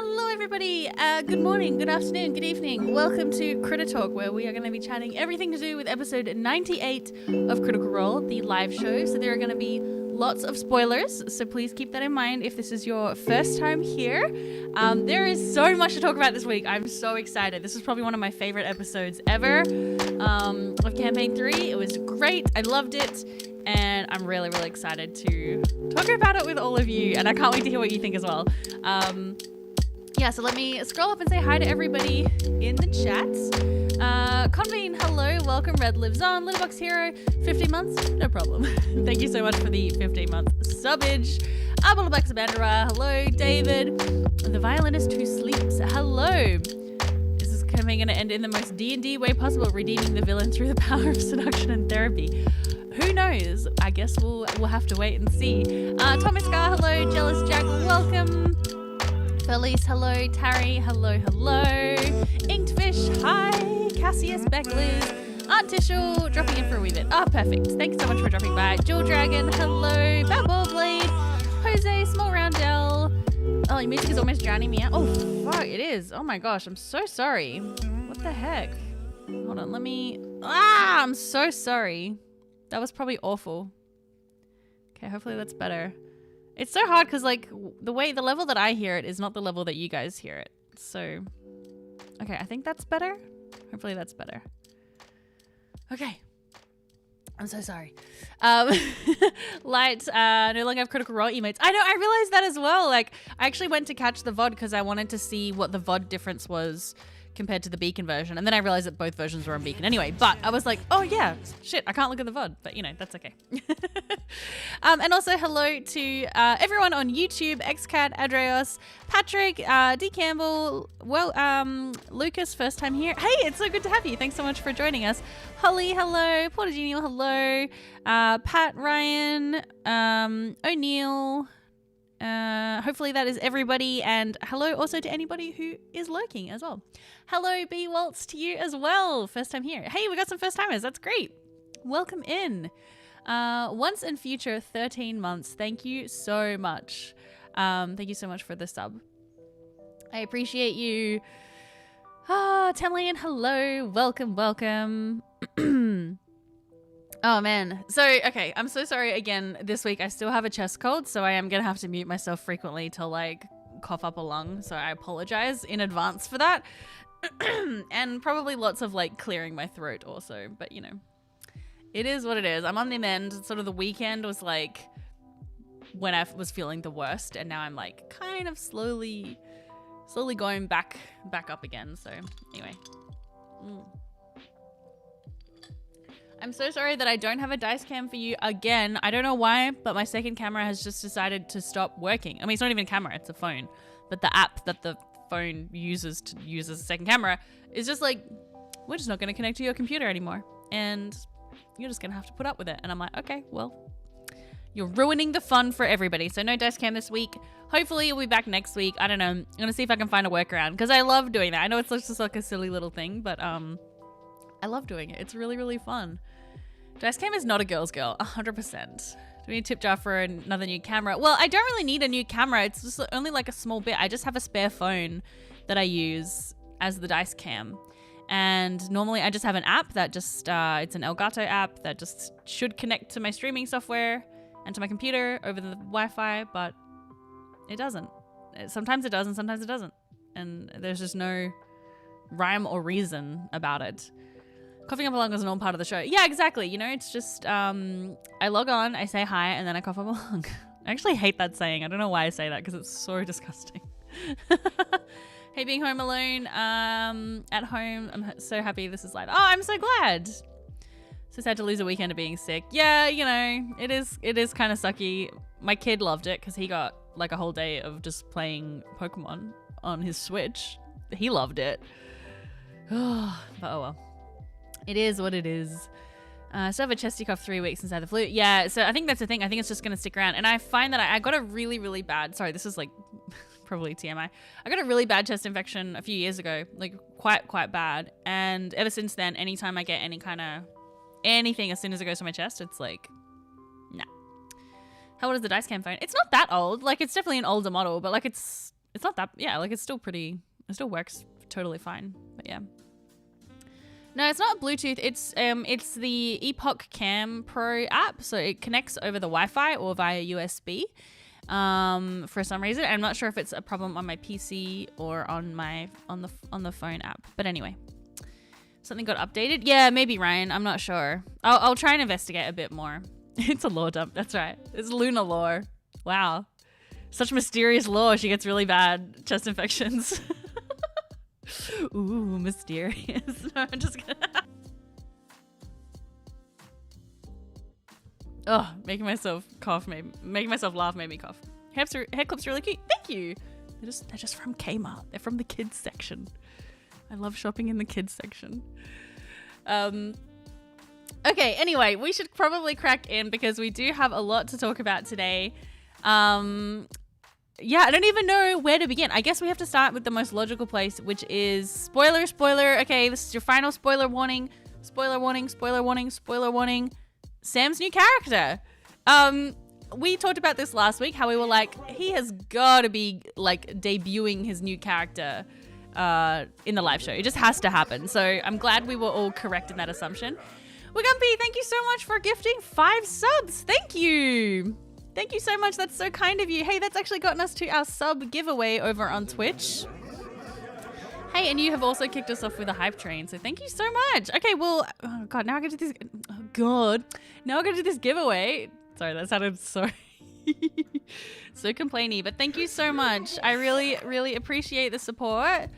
Hello everybody, good morning, good afternoon, good evening. Welcome to Critter Talk, where we are going to be chatting everything to do with episode 98 of Critical Role, the live show. So there are going to be lots of spoilers, so please keep that in mind if this is your first time here. There is so much to talk about this week. I'm so excited. This is probably one of my favorite episodes ever of Campaign 3. It was great. I loved it. And I'm really, really excited to talk about it with all of you. And I can't wait to hear what you think as well. Yeah, so let me scroll up and say hi to everybody in the chats. Convene, hello, welcome. Red lives on. Littlebox Hero, 15 months, no problem. Thank you so much for the 15-month subbage. Abulabax Bandera, hello. David, the violinist who sleeps, hello. This is going to end in the most D&D way possible, redeeming the villain through the power of seduction and therapy. Who knows? I guess we'll have to wait and see. Thomas Scar, hello. Jealous Jack, welcome. Felice, hello. Tarry, hello, hello. Inked Fish, hi. Cassius, Beckliz, Aunt Tishel, dropping in for a wee bit. Oh, perfect. Thanks so much for dropping by. Jewel Dragon, hello. Batball Blade, Jose, Small Roundel. Oh, your music is almost drowning me out. Oh, fuck, it is. Oh my gosh, I'm so sorry. What the heck? Hold on, let me... I'm so sorry. That was probably awful. Okay, hopefully that's better. It's so hard because like the level that I hear it is not the level that you guys hear it. So, okay, I think that's better. Hopefully that's better. Okay. I'm so sorry. Light, no longer have Critical Role emotes. I know, I realized that as well. Like, I actually went to catch the VOD because I wanted to see what the VOD difference was compared to the Beacon version, and then I realized that both versions were on Beacon anyway, but I was like, oh yeah, shit, I can't look at the VOD, but you know, that's okay. And also hello to everyone on YouTube, XCat, Adreos, Patrick, D. Campbell, well, Lucas, first time here. Hey, it's so good to have you. Thanks so much for joining us. Holly, hello. Porter Genial, hello. Pat, Ryan, O'Neill, hopefully that is everybody, and hello also to anybody who is lurking as well. Hello B Waltz to you as well, first time here. Hey, we got some first timers, that's great. Welcome in. Once and future 13 months, thank you so much. Thank you so much for the sub. I appreciate you. Temlian, hello, welcome. Oh man. So, okay, I'm so sorry again. This week I still have a chest cold, so I am going to have to mute myself frequently to like cough up a lung. So I apologize in advance for that. And probably lots of like clearing my throat also, but you know, it is what it is. I'm on the mend. Sort of the weekend was like when I was feeling the worst, and now I'm like kind of slowly going back up again. So anyway. I'm so sorry that I don't have a dice cam for you again. I don't know why, but my second camera has just decided to stop working. I mean, it's not even a camera, it's a phone. But the app that the phone uses to use as a second camera is just like, we're just not going to connect to your computer anymore. And you're just going to have to put up with it. And I'm like, okay, well, you're ruining the fun for everybody. So no dice cam this week. Hopefully you'll be back next week. I don't know. I'm going to see if I can find a workaround because I love doing that. I know it's just like a silly little thing, but I love doing it. It's really, really fun. Dice cam is not a girl's girl, 100%. Do we need a tip jar for another new camera? Well, I don't really need a new camera. It's just only like a small bit. I just have a spare phone that I use as the dice cam. And normally I just have an app that just, it's an Elgato app that just should connect to my streaming software and to my computer over the Wi-Fi, but it doesn't. Sometimes it does and sometimes it doesn't. And there's just no rhyme or reason about it. Coughing up a lung is an all part of the show. Yeah, exactly. You know, it's just, I log on, I say hi, and then I cough up a lung. I actually hate that saying. I don't know why I say that because it's so disgusting. Hey, being home alone, at home, I'm so happy this is live. Oh, I'm so glad. So sad to lose a weekend of being sick. Yeah, you know, it is kind of sucky. My kid loved it because he got like a whole day of just playing Pokemon on his Switch. He loved it. But oh well. It is what it is. I still have a chesty cough 3 weeks inside the flu. Yeah, so I think that's the thing. I think it's just going to stick around. And I find that I got a really, really bad... Sorry, this is like probably TMI. I got a really bad chest infection a few years ago. Like quite bad. And ever since then, anytime I get any kind of... anything as soon as it goes to my chest, it's like... Nah. How old is the dice cam phone? It's not that old. Like, it's definitely an older model, but like it's it's not that, yeah, like it's still pretty, it still works totally fine, but yeah. No, it's not Bluetooth. It's the Epoch Cam Pro app. So it connects over the Wi-Fi or via USB for some reason. I'm not sure if it's a problem on my PC or on the phone app. But anyway, something got updated. Yeah, maybe Ryan. I'm not sure. I'll try and investigate a bit more. It's a lore dump. That's right. It's Luna lore. Wow. Such mysterious lore. She gets really bad chest infections. Ooh, mysterious. No, I'm just gonna... Oh, making myself cough making myself laugh made me cough. Hair clips are really cute. Thank you. They're just from Kmart. They're from the kids section. I love shopping in the kids section. Okay, anyway, we should probably crack in because we do have a lot to talk about today. Yeah, I don't even know where to begin. I guess we have to start with the most logical place, which is spoiler. Okay, this is your final spoiler warning. Spoiler warning, spoiler warning, spoiler warning. Sam's new character. We talked about this last week, how we were like, he has got to be like debuting his new character in the live show. It just has to happen. So I'm glad we were all correct in that assumption. Wigumpy, thank you so much for gifting 5 subs. Thank you. Thank you so much. That's so kind of you. Hey, that's actually gotten us to our sub giveaway over on Twitch. Hey, and you have also kicked us off with a hype train, so thank you so much. Okay, well, oh God, now I gotta do this. Oh God, now I gotta do this giveaway. Sorry, that sounded so so complainy, but thank you so much. I really, really appreciate the support.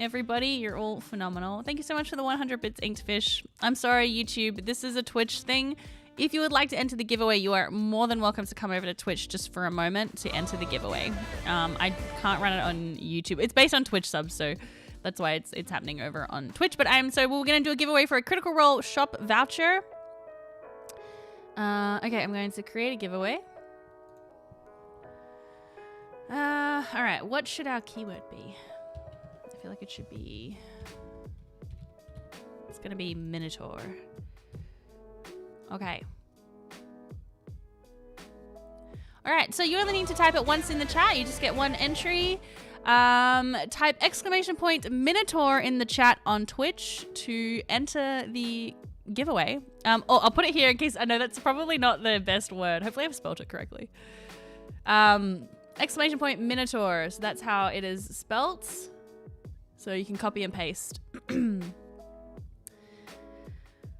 Everybody, you're all phenomenal. Thank you so much for the 100 bits, Inked Fish. I'm sorry, YouTube. This is a Twitch thing. If you would like to enter the giveaway, you are more than welcome to come over to Twitch just for a moment to enter the giveaway. I can't run it on YouTube. It's based on Twitch subs, so that's why it's happening over on Twitch. But so we're gonna do a giveaway for a Critical Role shop voucher. Okay, I'm going to create a giveaway. All right, what should our keyword be? I feel like it should be. It's gonna be Minotaur. Okay. All right, so you only need to type it once in the chat. You just get 1 entry. Type ! Minotaur in the chat on Twitch to enter the giveaway. I'll put it here in case I know that's probably not the best word. Hopefully I've spelled it correctly. ! Minotaur. So that's how it is spelt. So you can copy and paste.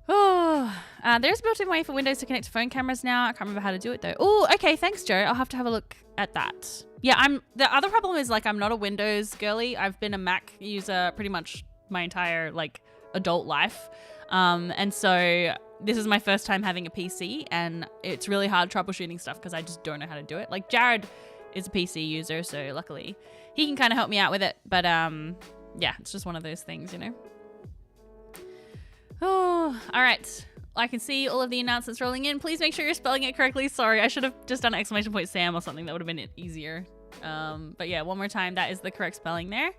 Oh, there's a built-in way for Windows to connect to phone cameras now. I can't remember how to do it though. Oh, okay. Thanks, Joe. I'll have to have a look at that. Yeah, the other problem is like I'm not a Windows girly. I've been a Mac user pretty much my entire like adult life. And so this is my first time having a PC and it's really hard troubleshooting stuff because I just don't know how to do it. Like Jared is a PC user, so luckily he can kind of help me out with it. But yeah, it's just one of those things, you know. Oh, all right. I can see all of the announcements rolling in. Please make sure you're spelling it correctly. Sorry, I should have just done ! Sam or something. That would have been easier. But yeah, one more time. That is the correct spelling there.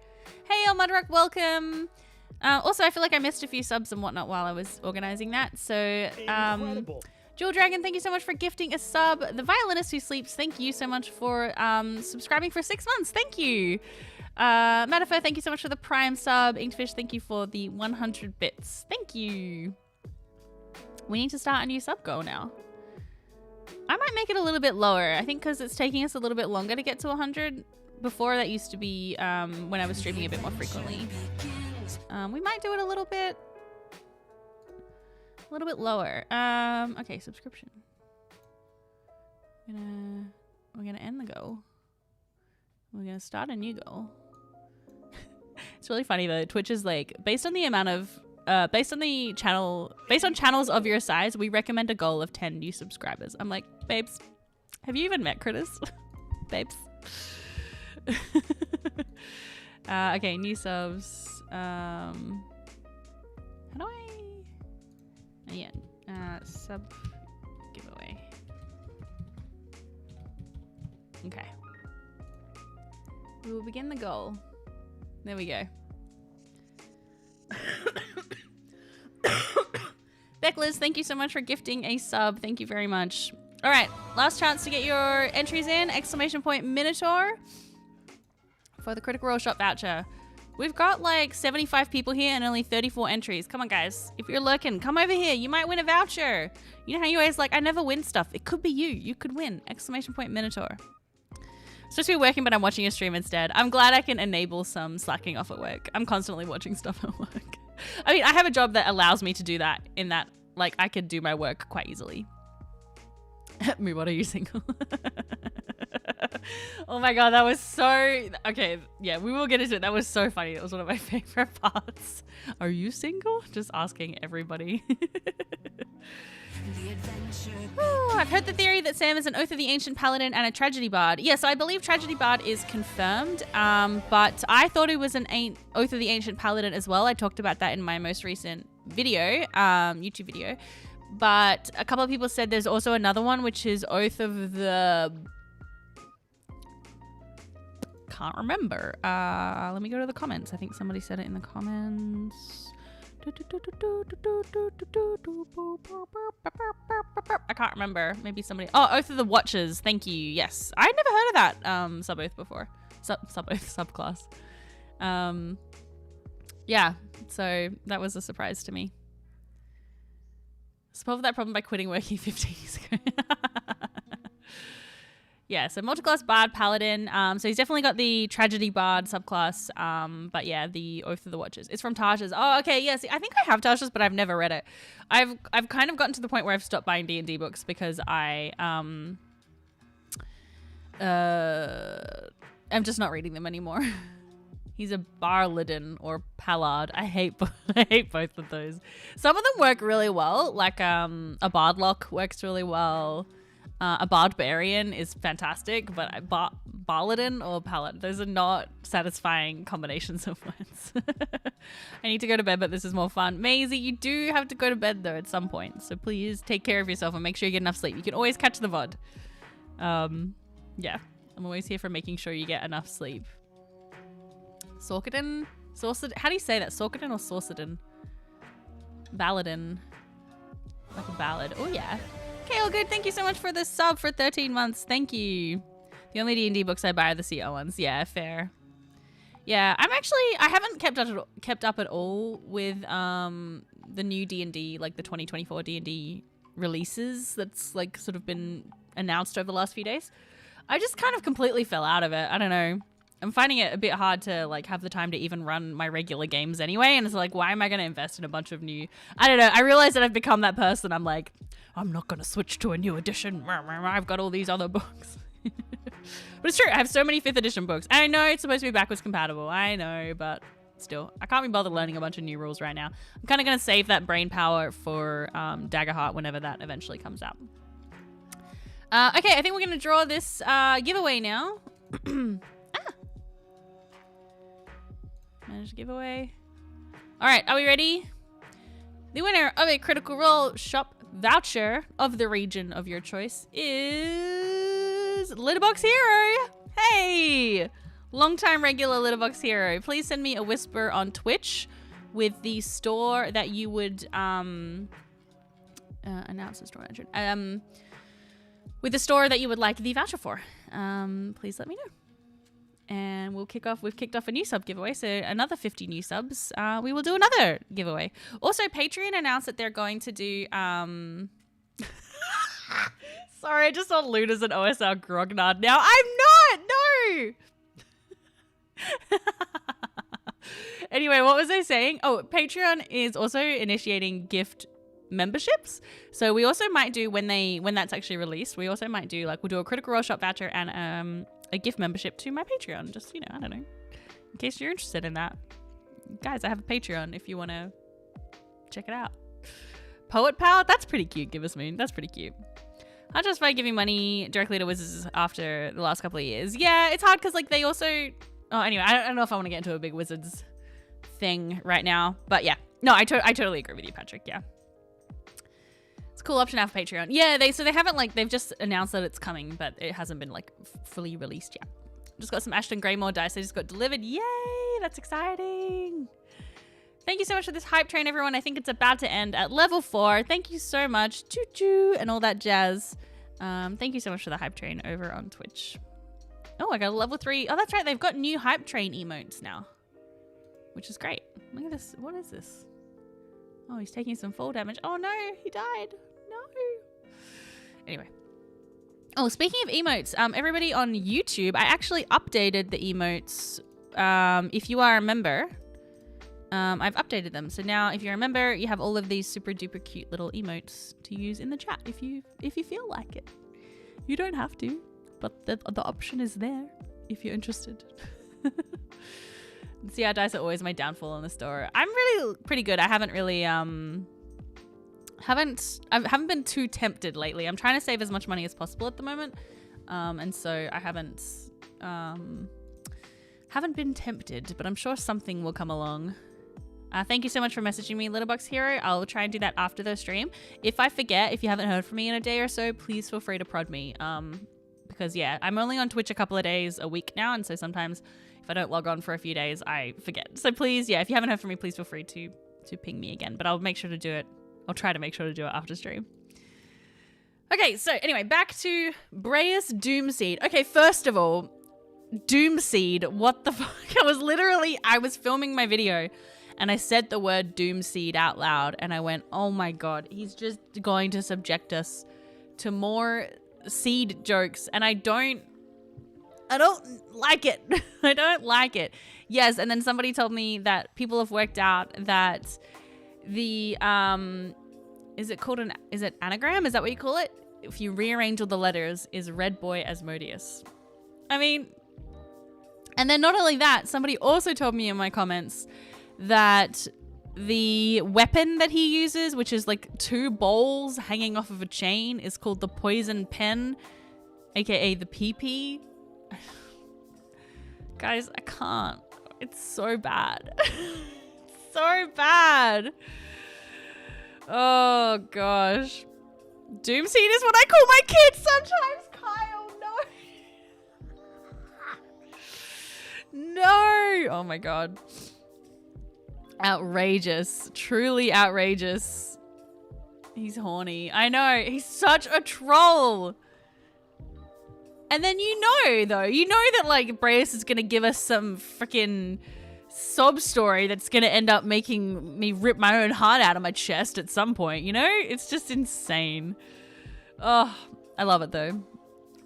Hey, Mudrock, welcome. Also, I feel like I missed a few subs and whatnot while I was organizing that. So, Jewel Dragon, thank you so much for gifting a sub. The Violinist Who Sleeps, thank you so much for subscribing for 6 months. Thank you. Metaphor, thank you so much for the Prime sub. Inkfish, thank you for the 100 bits. Thank you. We need to start a new sub goal now. I might make it a little bit lower. I think because it's taking us a little bit longer to get to 100. Before that used to be when I was streaming a bit more frequently. We might do it a little bit lower. Okay, subscription. We're gonna end the goal. We're gonna start a new goal. It's really funny though. Twitch is like based on the amount of based on channels of your size, we recommend a goal of 10 new subscribers. I'm like, babes, have you even met Critters? Babes. Okay, new subs. How do I? Yeah, sub giveaway. Okay. We will begin the goal. There we go. Beckles, thank you so much for gifting a sub. Thank you very much. All right, last chance to get your entries in. ! Minotaur. for the Critical Role Shop voucher. We've got like 75 people here and only 34 entries. Come on, guys. If you're lurking, come over here. You might win a voucher. You know how you always like, I never win stuff. It could be you. You could win. Exclamation point Minotaur. It's supposed to be working, but I'm watching a stream instead. I'm glad I can enable some slacking off at work. I'm constantly watching stuff at work. I mean, I have a job that allows me to do that in that, like, I could do my work quite easily. Moobot, are you single? Oh my god, that was so... Okay, yeah, we will get into it. That was so funny. That was one of my favorite parts. Are you single? Just asking everybody. Oh, I've heard the theory that Sam is an Oath of the Ancient Paladin and a Tragedy Bard. Yes, I believe Tragedy Bard is confirmed, but I thought it was an Oath of the Ancient Paladin as well. I talked about that in my most recent video, YouTube video. But a couple of people said there's also another one, which is Oath of the... Can't remember. Let me go to the comments. I think somebody said it in the comments. I can't remember. Maybe somebody... Oh, Oath of the Watchers. Thank you. Yes. I'd never heard of that sub-oath before. Sub-oath, subclass. Yeah. So that was a surprise to me. Solve that problem by quitting working 15 years ago. Yeah, so multiclass Bard Paladin. So he's definitely got the Tragedy Bard subclass. But yeah, the Oath of the Watchers. It's from Tasha's. Oh, okay. Yeah, see, I think I have Tasha's, but I've never read it. I've kind of gotten to the point where I've stopped buying D&D books because I'm just not reading them anymore. He's a Barladin or Pallard. I hate both of those. Some of them work really well. Like a Bardlock works really well. A Barbarian is fantastic, but Barladin or Pallet, those are not satisfying combinations of words. I need to go to bed, but this is more fun. Maisie, you do have to go to bed though at some point, so please take care of yourself and make sure you get enough sleep. You can always catch the VOD. Yeah, I'm always here for making sure you get enough sleep. Sorkadin? How do you say that? Sorkadin or Sorsadin? Balladin. Like a ballad. Oh yeah. Okay, all good. Thank you so much for the sub for 13 months. Thank you. The only D&D books I buy are the CO ones. Yeah, fair. Yeah, I haven't kept up at all with the new D&D, like the 2024 D&D releases that's like sort of been announced over the last few days. I just kind of completely fell out of it. I don't know. I'm finding it a bit hard to like have the time to even run my regular games anyway. And it's like, why am I going to invest in a bunch of new... I don't know. I realize that I've become that person. I'm like, I'm not going to switch to a new edition. I've got all these other books. But it's true. I have so many 5th edition books. And I know it's supposed to be backwards compatible. I know, but still. I can't be bothered learning a bunch of new rules right now. I'm kind of going to save that brain power for Daggerheart whenever that eventually comes out. Okay, I think we're going to draw this giveaway now. Managed giveaway. All right, are we ready? The winner of a Critical Role Shop voucher of the region of your choice is Litterbox Hero. Hey, longtime regular Litterbox Hero. Please send me a whisper on Twitch with the store that you would announce the store entrant. With the store that you would like the voucher for. Please let me know. And we'll kick off. We've kicked off a new sub giveaway, so another 50 new subs. We will do another giveaway. Also, Patreon announced that they're going to do. Sorry, I just saw Luna's an OSL grognard now. I'm not. No. Anyway, what was I saying? Oh, Patreon is also initiating gift memberships. So we also might do when that's actually released. We also might do we'll do a Critical Role Shop voucher and a gift membership to my Patreon. Just, I don't know, in case you're interested in that. Guys, I have a Patreon if you want to check it out. Poet Pal? That's pretty cute, Give Us Moon. That's pretty cute. I'll just by giving money directly to Wizards after the last couple of years. Yeah, it's hard because they also... Oh, anyway, I don't know if I want to get into a big Wizards thing right now. But yeah. No, I totally agree with you, Patrick. Yeah. It's a cool option to have Patreon. Yeah, they haven't they've just announced that it's coming, but it hasn't been fully released yet. Just got some Ashton Greymore dice. They just got delivered. Yay, that's exciting. Thank you so much for this hype train, everyone. I think it's about to end at level 4. Thank you so much. Choo choo and all that jazz. Thank you so much for the hype train over on Twitch. Oh, I got a level 3. Oh, that's right. They've got new hype train emotes now, which is great. Look at this. What is this? Oh, he's taking some fall damage. Oh no, he died. No. Anyway. Oh, speaking of emotes, everybody on YouTube, I actually updated the emotes. If you are a member, I've updated them. So now if you're a member, you have all of these super duper cute little emotes to use in the chat if you feel like it. You don't have to, but the option is there if you're interested. CR dice are always my downfall in the store. I'm really pretty good. I haven't really haven't been too tempted lately. I'm trying to save as much money as possible at the moment, and so I haven't been tempted, but I'm sure something will come along. Thank you so much for messaging me, Littlebox Hero. I'll try and do that after the stream. If I forget, if you haven't heard from me in a day or so, please feel free to prod me. Because yeah, I'm only on Twitch a couple of days a week now, and so sometimes if I don't log on for a few days, I forget. So please, yeah, if you haven't heard from me, please feel free to ping me again. But I'll make sure to do it. I'll try to make sure to do it after stream. Okay, so anyway, back to Braius Doomseed. Okay, first of all, Doomseed, what the fuck? I was filming my video and I said the word Doomseed out loud and I went, oh my god, he's just going to subject us to more seed jokes and I don't like it. I don't like it. Yes, and then somebody told me that people have worked out that the is it anagram? Is that what you call it? If you rearrange all the letters, is Red Boy Asmodeus. I mean, and then not only that, somebody also told me in my comments that the weapon that he uses, which is like 2 bowls hanging off of a chain, is called the Poison Pen, aka the PP. Guys, I can't. It's so bad. It's so bad. Oh gosh. Doomseed is what I call my kids sometimes, Kyle. No. No. Oh my god. Outrageous. Truly outrageous. He's horny. I know. He's such a troll. And then you know that like Braius is gonna give us some freaking sob story that's gonna end up making me rip my own heart out of my chest at some point, you know? It's just insane. Oh, I love it though.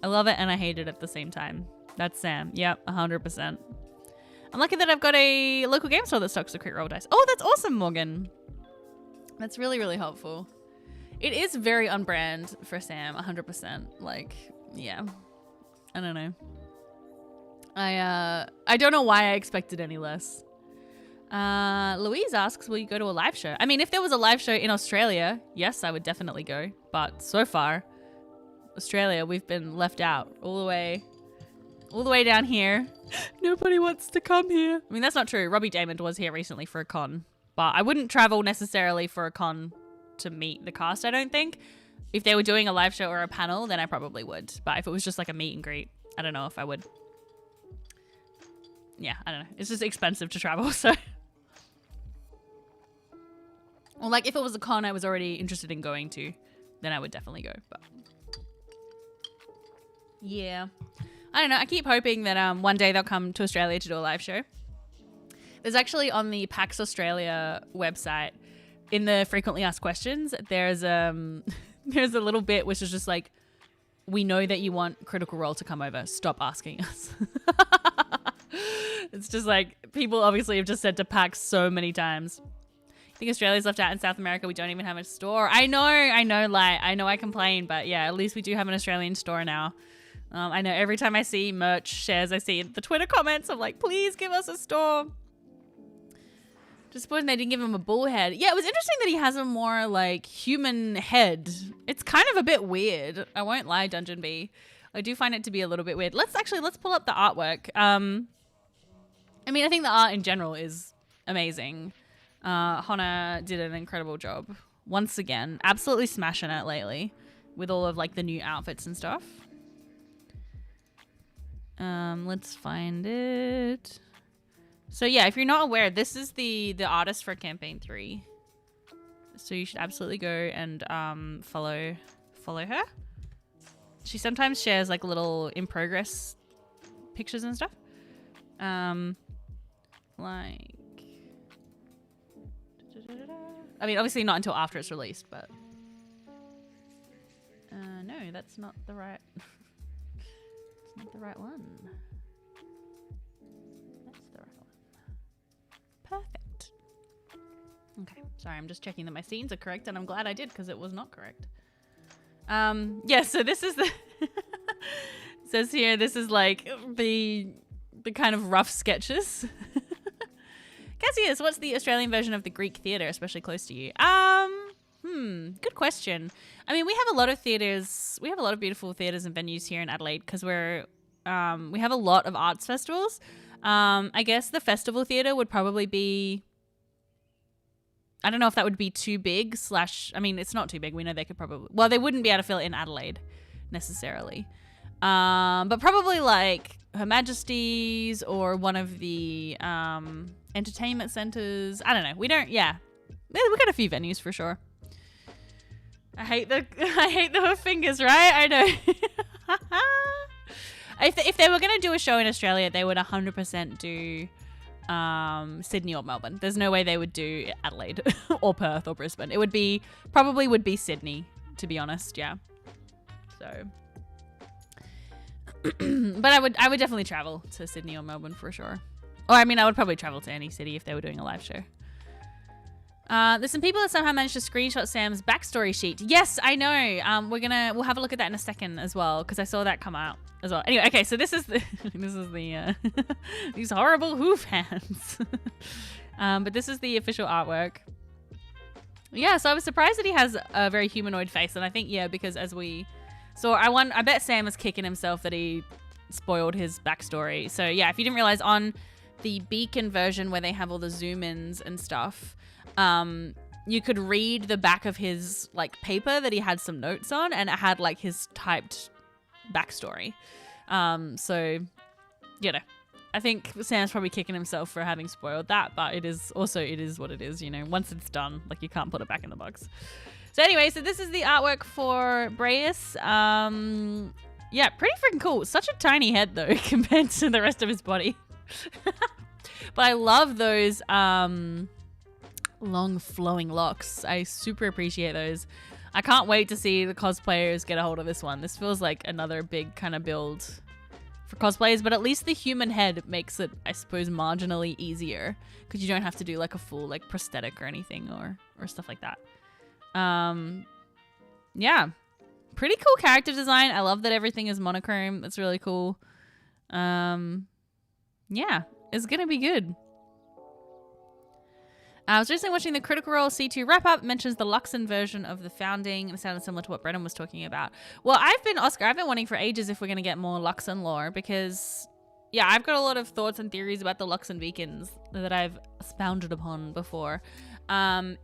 I love it and I hate it at the same time. That's Sam. Yep, 100%. I'm lucky that I've got a local game store that stocks the crit roll dice. Oh, that's awesome, Morgan. That's really, really helpful. It is very on brand for Sam, 100%. Like, yeah. I don't know. I don't know why I expected any less. Louise asks, will you go to a live show? I mean, if there was a live show in Australia, yes, I would definitely go. But so far, Australia, we've been left out all the way down here. Nobody wants to come here. I mean, that's not true. Robbie Damon was here recently for a con, but I wouldn't travel necessarily for a con to meet the cast, I don't think. If they were doing a live show or a panel, then I probably would. But if it was just like a meet and greet, I don't know if I would. Yeah, I don't know. It's just expensive to travel, so. Or like if it was a con I was already interested in going to, then I would definitely go. But yeah. I don't know. I keep hoping that one day they'll come to Australia to do a live show. There's actually on the PAX Australia website, in the frequently asked questions, there's there's a little bit which is just like, we know that you want Critical Role to come over. Stop asking us. It's just like, people obviously have just said to PAX so many times. I think Australia's left out in South America. We don't even have a store. I know, like, I know I complain, but yeah, at least we do have an Australian store now. I know every time I see merch shares, I see in the Twitter comments, I'm like, please give us a store. Disappointed they didn't give him a bull head. Yeah, it was interesting that he has a more like human head. It's kind of a bit weird. I won't lie, Dungeon B. I do find it to be a little bit weird. Let's pull up the artwork. I mean, I think the art in general is amazing. Honna did an incredible job. Once again, absolutely smashing it lately with all of like the new outfits and stuff. Let's find it. So yeah, if you're not aware, this is the artist for campaign 3. So you should absolutely go and follow her. She sometimes shares like little in progress pictures and stuff. Like, I mean, obviously not until after it's released, but no, that's not the right. It's not the right one. That's the right one. Perfect. Okay, sorry, I'm just checking that my scenes are correct, and I'm glad I did because it was not correct. Yeah, so this is the it says here this is like the kind of rough sketches. Cassius, what's the Australian version of the Greek theatre, especially close to you? Good question. I mean, we have a lot of theatres. We have a lot of beautiful theatres and venues here in Adelaide because we have a lot of arts festivals. I guess the festival theatre would probably be, I don't know if that would be too big / I mean, it's not too big. We know they could probably, well, they wouldn't be able to fill it in Adelaide necessarily. But probably like Her Majesty's or one of the entertainment centres. I don't know. We don't, yeah. We got a few venues for sure. I hate the fingers, right? I know. If they were going to do a show in Australia, they would 100% do Sydney or Melbourne. There's no way they would do Adelaide or Perth or Brisbane. It would be, probably would be Sydney, to be honest. Yeah. So, but I would definitely travel to Sydney or Melbourne for sure. Or I mean, I would probably travel to any city if they were doing a live show. There's some people that somehow managed to screenshot Sam's backstory sheet. Yes, I know. We'll have a look at that in a second as well because I saw that come out as well. Anyway, okay, so this is the these horrible hoof hands. But this is the official artwork. Yeah, so I was surprised that he has a very humanoid face, and I think because as we saw, I bet Sam was kicking himself that he spoiled his backstory. So yeah, if you didn't realize, on the Beacon version where they have all the zoom ins and stuff, you could read the back of his like paper that he had some notes on, and it had like his typed backstory. So I think Sam's probably kicking himself for having spoiled that, but it is what it is, once it's done, like you can't put it back in the box. So anyway, so this is the artwork for Braius. Yeah, pretty freaking cool. Such a tiny head though compared to the rest of his body. But I love those long flowing locks. I super appreciate those. I can't wait to see the cosplayers get a hold of this one. This feels like another big kind of build for cosplayers, but at least the human head makes it, I suppose, marginally easier because you don't have to do like a full like prosthetic or anything or stuff like that. Yeah, pretty cool character design. I love that everything is monochrome. That's really cool. Yeah, it's gonna be good. I was recently watching the Critical Role C2 wrap-up. Mentions the Luxon version of the Founding, and it sounded similar to what Brennan was talking about. Well, I've been wanting for ages if we're going to get more Luxon lore, because, yeah, I've got a lot of thoughts and theories about the Luxon beacons that I've expounded upon before. And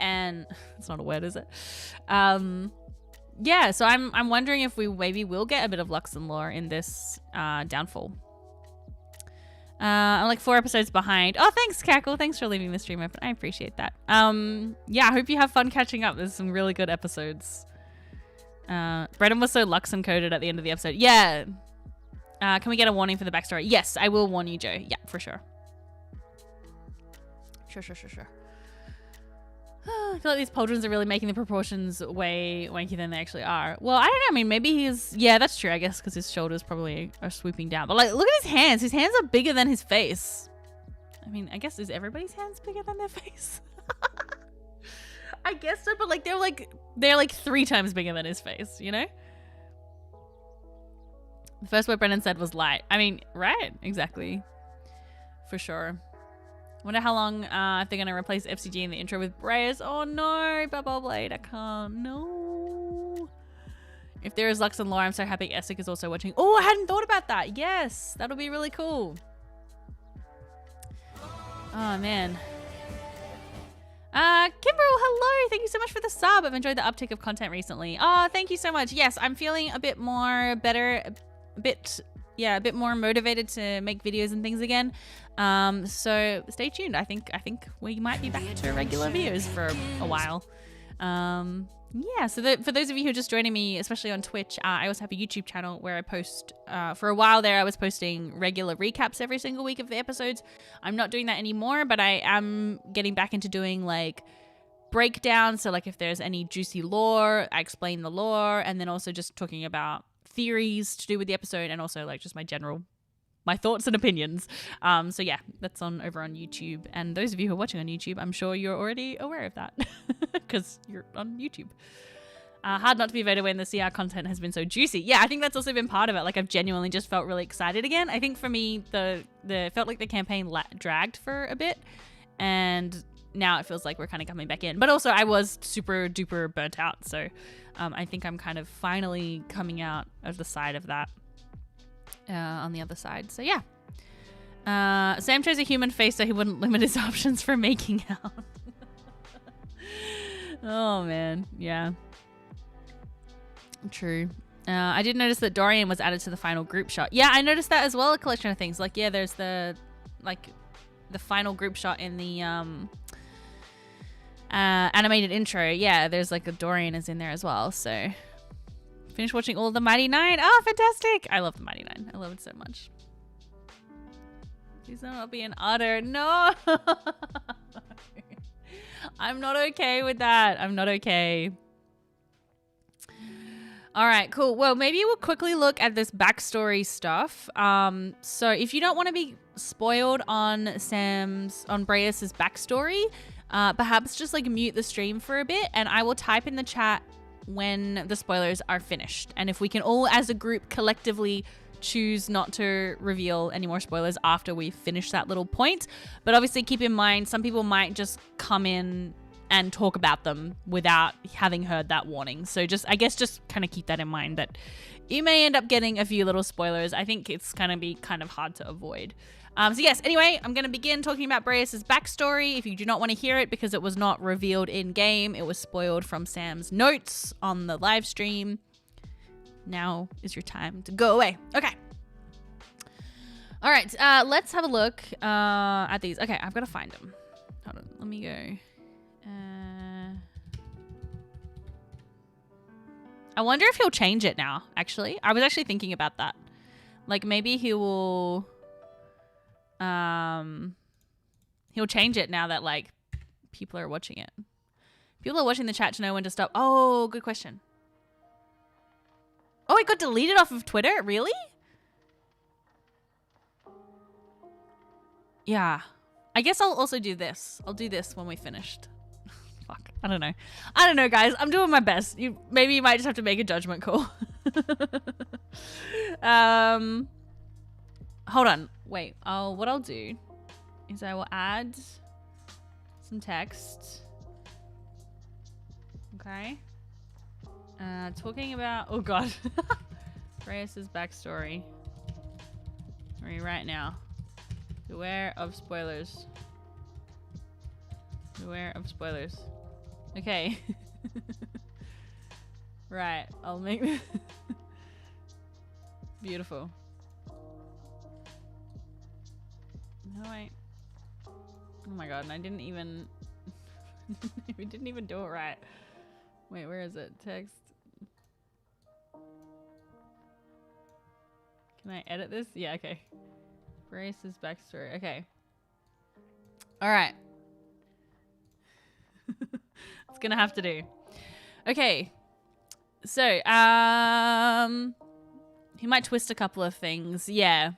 it's not a word, is it? Yeah, so I'm wondering if we maybe will get a bit of Luxon lore in this Downfall. I'm like 4 episodes behind. Oh, thanks, Cackle. Thanks for leaving the stream open. I appreciate that. Yeah, I hope you have fun catching up. There's some really good episodes. Brennan was so Luxon coded at the end of the episode. Yeah. Can we get a warning for the backstory? Yes, I will warn you, Joe. Yeah, for sure. Sure. I feel like these pauldrons are really making the proportions way wankier than they actually are. Well, I don't know. I mean, maybe he's... Yeah, that's true, I guess, because his shoulders probably are swooping down. But, like, look at his hands. His hands are bigger than his face. I mean, I guess, is everybody's hands bigger than their face? I guess so, but, like, they're like 3 times bigger than his face, you know? The first word Brennan said was light. I mean, right. Exactly. For sure. Wonder how long if they're going to replace FCG in the intro with Braius. Oh no, Bubble Blade, I can't. No. If there is Luxon lore, I'm so happy Essek is also watching. Oh, I hadn't thought about that. Yes, that'll be really cool. Oh man. Kimberl, hello. Thank you so much for the sub. I've enjoyed the uptick of content recently. Oh, thank you so much. Yes, I'm feeling a bit more better, a bit more motivated to make videos and things again. So stay tuned. I think we might be back to regular videos for a while. Yeah, so for those of you who are just joining me, especially on Twitch, I also have a YouTube channel where I post, for a while there, I was posting regular recaps every single week of the episodes. I'm not doing that anymore, but I am getting back into doing like breakdowns. So like if there's any juicy lore, I explain the lore, and then also just talking about theories to do with the episode, and also like just my thoughts and opinions. So yeah, that's over on YouTube. And those of you who are watching on YouTube, I'm sure you're already aware of that because you're on YouTube. Hard not to be voted when the CR content has been so juicy. Yeah, I think that's also been part of it. Like I've genuinely just felt really excited again. I think for me, the felt like the campaign dragged for a bit, and now it feels like we're kind of coming back in. But also I was super duper burnt out. So I think I'm kind of finally coming out of the side of that. On the other side. So yeah. Sam chose a human face so he wouldn't limit his options for making out. Oh man. Yeah. True. I did notice that Dorian was added to the final group shot. Yeah, I noticed that as well, a collection of things. Like, yeah, there's the final group shot in the animated intro. Yeah, there's like a Dorian is in there as well. So finished watching all of the Mighty Nine. Oh, fantastic. I love the Mighty Nine. I love it so much. Please don't be an otter. No. I'm not okay with that. I'm not okay. All right, cool. Well, maybe we'll quickly look at this backstory stuff. So if you don't want to be spoiled on Braius's backstory, perhaps just like mute the stream for a bit, and I will type in the chat when the spoilers are finished. And if we can all as a group collectively choose not to reveal any more spoilers after we finish that little point. But obviously keep in mind, some people might just come in and talk about them without having heard that warning. So I guess just kind of keep that in mind, that you may end up getting a few little spoilers. I think it's going to be kind of hard to avoid. So yes, anyway, I'm going to begin talking about Braius' backstory. If you do not want to hear it because it was not revealed in game, it was spoiled from Sam's notes on the live stream, now is your time to go away. Okay. All right, let's have a look at these. Okay, I've got to find them. Hold on, let me go. I wonder if he'll change it now, actually. I was actually thinking about that. Like, maybe he will... he'll change it now that, like, people are watching it. People are watching the chat to know when to stop. Oh, good question. Oh, it got deleted off of Twitter? Really? Yeah. I guess I'll also do this. I'll do this when we're finished. Fuck. I don't know. I don't know, guys. I'm doing my best. Maybe you might just have to make a judgment call. Hold on. Wait. What I'll do is I will add some text. Okay. Talking about... Oh, God. Braius' backstory. Right now. Beware of spoilers. Beware of spoilers. Okay. Right. I'll make... Beautiful. No, wait. Oh my god, and I didn't even... we didn't even do it right. Wait, where is it? Text. Can I edit this? Yeah, okay. Braius' backstory. Okay. Alright. It's gonna have to do. Okay. So, he might twist a couple of things. Yeah.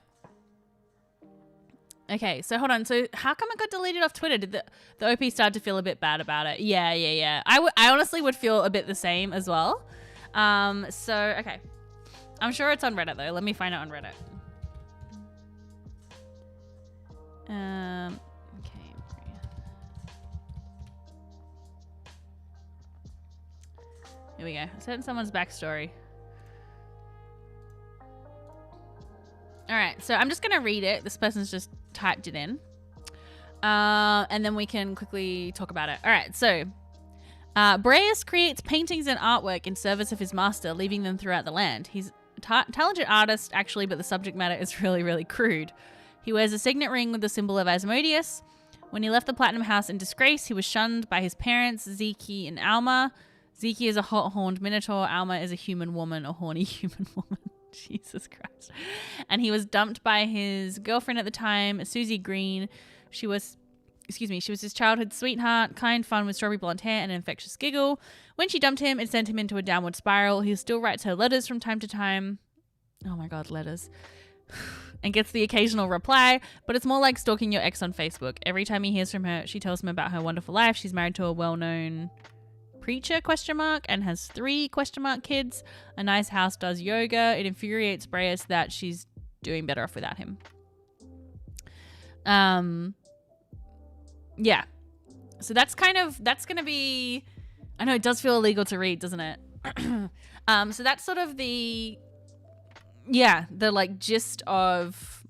Okay, so hold on. So how come it got deleted off Twitter? Did the OP start to feel a bit bad about it? Yeah. I honestly would feel a bit the same as well. So, okay. I'm sure it's on Reddit, though. Let me find it on Reddit. Okay. Here we go. I sent someone's backstory. All right, so I'm just going to read it. This person's just typed it in. And then we can quickly talk about it. All right, so Braius creates paintings and artwork in service of his master, leaving them throughout the land. He's a talented artist, actually, but the subject matter is really, really crude. He wears a signet ring with the symbol of Asmodeus. When he left the Platinum House in disgrace, he was shunned by his parents, Zeke and Alma. Ziki is a hot-horned minotaur. Alma is a human woman, a horny human woman. Jesus Christ. And he was dumped by his girlfriend at the time, Susie Green. She was his childhood sweetheart, kind, fun with strawberry blonde hair and an infectious giggle. When she dumped him, it sent him into a downward spiral. He still writes her letters from time to time. Oh my God, letters. And gets the occasional reply, but it's more like stalking your ex on Facebook. Every time he hears from her, she tells him about her wonderful life. She's married to a well-known preacher, ? And has 3 ? Kids. A nice house, does yoga. It infuriates Braius that she's doing better off without him. Yeah. So that's gonna be, I know it does feel illegal to read, doesn't it? So that's sort of the like gist of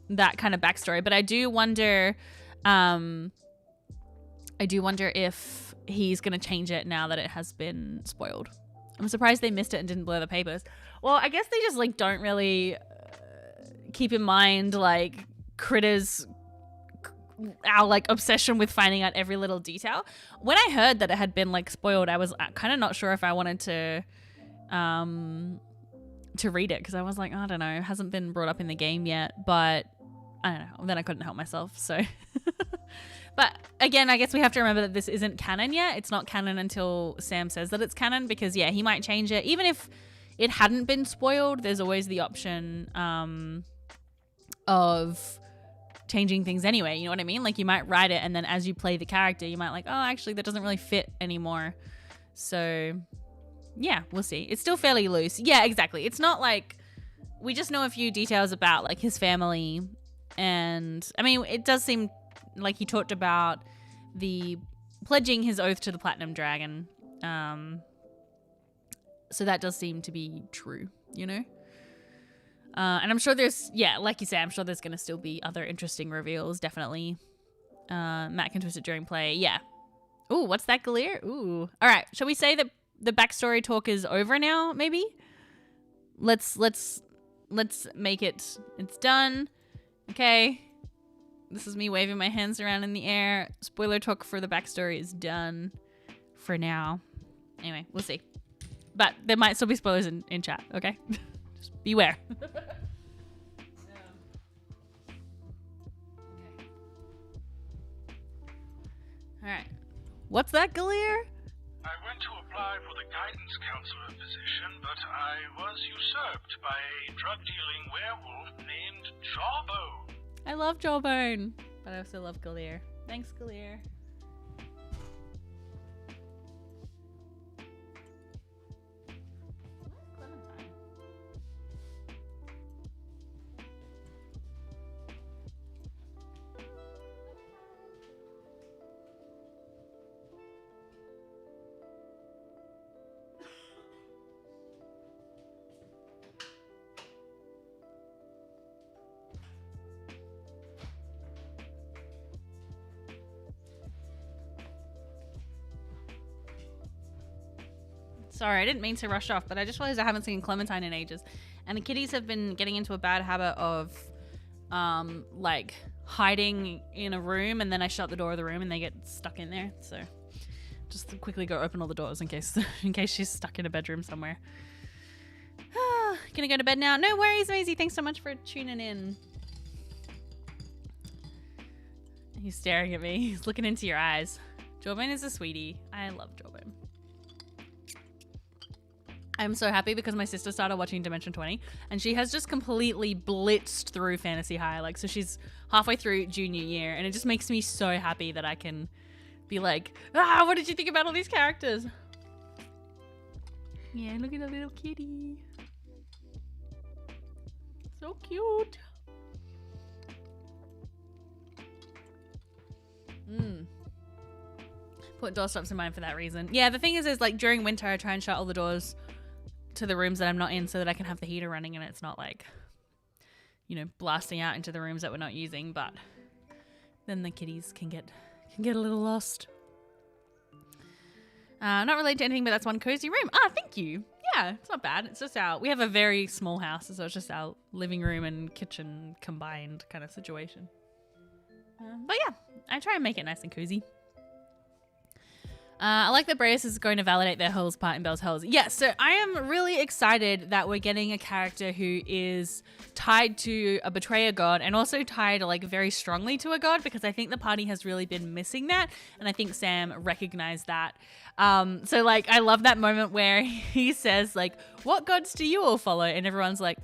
that kind of backstory. But I do wonder if he's gonna change it now that it has been spoiled. I'm surprised they missed it and didn't blur the papers. Well, I guess they just like don't really keep in mind like Critter's our like obsession with finding out every little detail. When I heard that it had been like spoiled, I was kind of not sure if I wanted to read it because I was like, I don't know, it hasn't been brought up in the game yet, but I don't know. Then I couldn't help myself, so. But again, I guess we have to remember that this isn't canon yet. It's not canon until Sam says that it's canon because yeah, he might change it. Even if it hadn't been spoiled, there's always the option of changing things anyway. You know what I mean? Like you might write it and then as you play the character, you might like, oh, actually that doesn't really fit anymore. So yeah, we'll see. It's still fairly loose. Yeah, exactly. It's not like we just know a few details about like his family. And I mean, it does seem like he talked about the pledging his oath to the Platinum Dragon. So that does seem to be true, you know? And I'm sure there's, yeah, like you say, I'm sure there's going to still be other interesting reveals, definitely. Matt can twist it during play. Yeah. Ooh, what's that, Galir? Ooh. All right. Shall we say that the backstory talk is over now, maybe? Let's make it. It's done. Okay. This is me waving my hands around in the air. Spoiler talk for the backstory is done for now. Anyway, we'll see. But there might still be spoilers in chat, okay? Just beware. Alright. What's that, Galir? I went to apply for the guidance counselor position, but I was usurped by a drug-dealing werewolf named Jawbone. I love Jawbone, but I also love Galir. Thanks, Galir. Sorry, I didn't mean to rush off, but I just realized I haven't seen Clementine in ages. And the kitties have been getting into a bad habit of, like, hiding in a room, and then I shut the door of the room and they get stuck in there. So just quickly go open all the doors in case she's stuck in a bedroom somewhere. Gonna go to bed now. No worries, Maisie. Thanks so much for tuning in. He's staring at me. He's looking into your eyes. Jawbone is a sweetie. I love Jawbone. I'm so happy because my sister started watching Dimension 20 and she has just completely blitzed through Fantasy High. Like, so she's halfway through junior year and it just makes me so happy that I can be like, what did you think about all these characters? Yeah, look at the little kitty. So cute. Put door stops in mind for that reason. Yeah, the thing is like during winter I try and shut all the doors to the rooms that I'm not in so that I can have the heater running and it's not like, you know, blasting out into the rooms that we're not using, but then the kitties can get a little lost. Not related to anything, but that's one cozy room. Thank you. Yeah, it's not bad. It's just we have a very small house, so it's just our living room and kitchen combined kind of situation. But yeah, I try and make it nice and cozy. I like that Braius is going to validate their Hell's part in Belle's Hells. Yeah, so I am really excited that we're getting a character who is tied to a betrayer god and also tied like very strongly to a god, because I think the party has really been missing that, and I think Sam recognized that. So like I love that moment where he says like, "What gods do you all follow?" And everyone's like,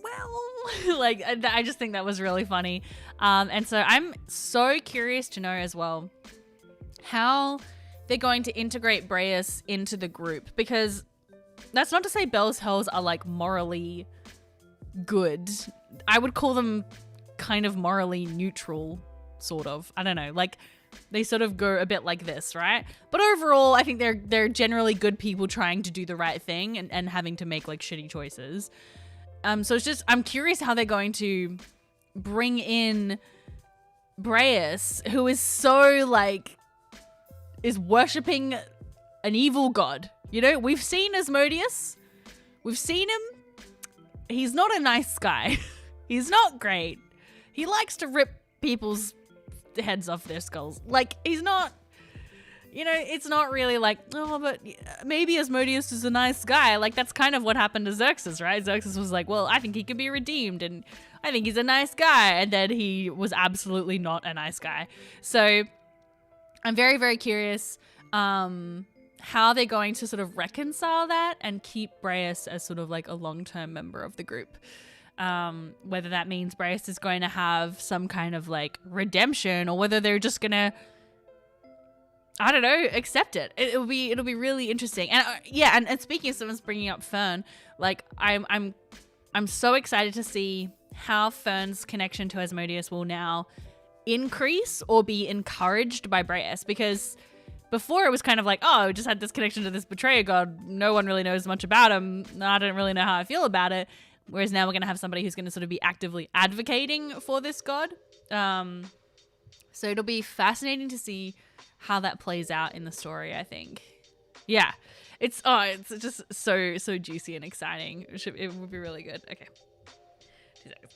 well, like I just think that was really funny. And so I'm so curious to know as well how they're going to integrate Braius into the group, because that's not to say Belle's Hells are like morally good. I would call them kind of morally neutral, sort of. I don't know, like they sort of go a bit like this, right? But overall, I think they're generally good people trying to do the right thing and having to make like shitty choices. So it's just, I'm curious how they're going to bring in Braius, who is so like, is worshipping an evil god. You know, we've seen Asmodeus. We've seen him. He's not a nice guy. He's not great. He likes to rip people's heads off their skulls. Like, he's not, you know, it's not really like, oh, but maybe Asmodeus is a nice guy. Like, that's kind of what happened to Xerxes, right? Xerxes was like, well, I think he could be redeemed, and I think he's a nice guy. And then he was absolutely not a nice guy. So I'm very, very curious how they're going to sort of reconcile that and keep Braius as sort of like a long-term member of the group. Whether that means Braius is going to have some kind of like redemption, or whether they're just gonna, I don't know, accept it. It'll be really interesting. And yeah, and speaking of someone's bringing up Fern, like I'm so excited to see how Fern's connection to Asmodeus will now increase or be encouraged by Braius, because before it was kind of like, oh, I just had this connection to this betrayer god. No one really knows much about him. I don't really know how I feel about it. Whereas now we're going to have somebody who's going to sort of be actively advocating for this god. So it'll be fascinating to see how that plays out in the story, I think. Yeah. It's just so juicy and exciting. It would be really good. Okay. 2 seconds.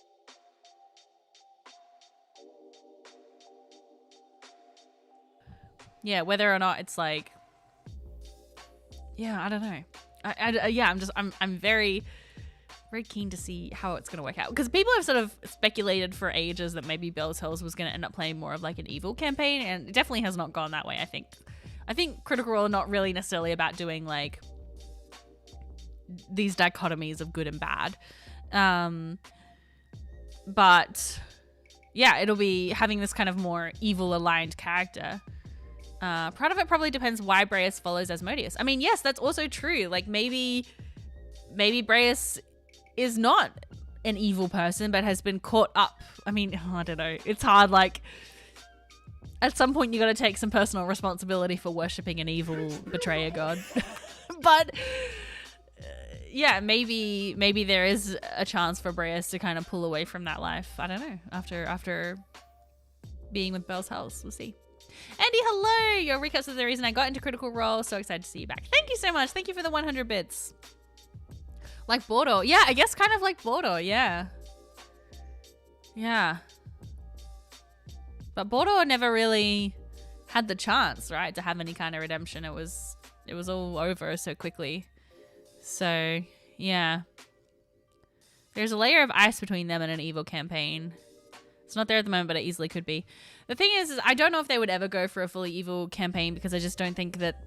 Yeah, whether or not it's like, yeah, I don't know. I'm very, very keen to see how it's going to work out, because people have sort of speculated for ages that maybe Belle's Hells was going to end up playing more of like an evil campaign, and it definitely has not gone that way. I think Critical Role are not really necessarily about doing like these dichotomies of good and bad, but yeah, it'll be having this kind of more evil aligned character. Part of it probably depends why Braius follows Asmodeus. I mean, yes, that's also true. Like maybe Braius is not an evil person, but has been caught up. I mean, I don't know. It's hard. Like at some point you got to take some personal responsibility for worshipping an evil betrayer god. But yeah, maybe there is a chance for Braius to kind of pull away from that life. I don't know. After being with Belle's Hells, we'll see. Andy, hello! Your recaps are the reason I got into Critical Role. So excited to see you back. Thank you so much. Thank you for the 100 bits. Like Bordeaux. Yeah, I guess kind of like Bordeaux. Yeah. Yeah. But Bordeaux never really had the chance, right, to have any kind of redemption. It was all over so quickly. So, yeah. There's a layer of ice between them and an evil campaign. It's not there at the moment, but it easily could be. The thing is I don't know if they would ever go for a fully evil campaign, because I just don't think that,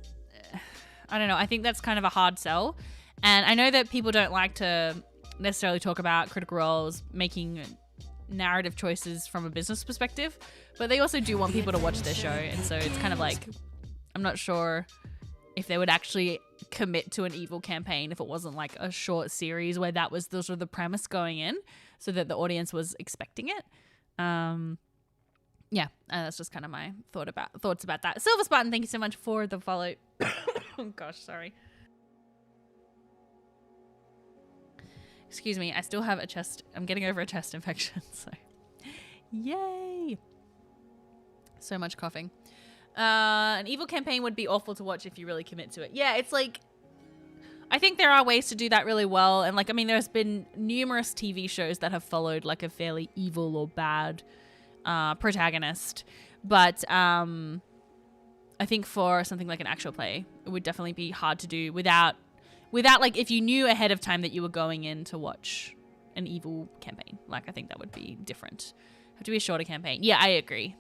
I don't know, I think that's kind of a hard sell. And I know that people don't like to necessarily talk about Critical Roles making narrative choices from a business perspective, but they also do want people to watch their show. And so it's kind of like, I'm not sure if they would actually commit to an evil campaign if it wasn't like a short series where that was the sort of the premise going in, so that the audience was expecting it. Yeah, that's just kind of my thoughts about that. Silver Spartan, thank you so much for the follow. Oh gosh, sorry. Excuse me, I still have I'm getting over a chest infection, so yay. So much coughing. An evil campaign would be awful to watch if you really commit to it. Yeah, it's like, I think there are ways to do that really well. And like, I mean, there's been numerous TV shows that have followed like a fairly evil or bad protagonist. But I think for something like an actual play, it would definitely be hard to do without like if you knew ahead of time that you were going in to watch an evil campaign. Like I think that would be different. Have to be a shorter campaign. Yeah, I agree.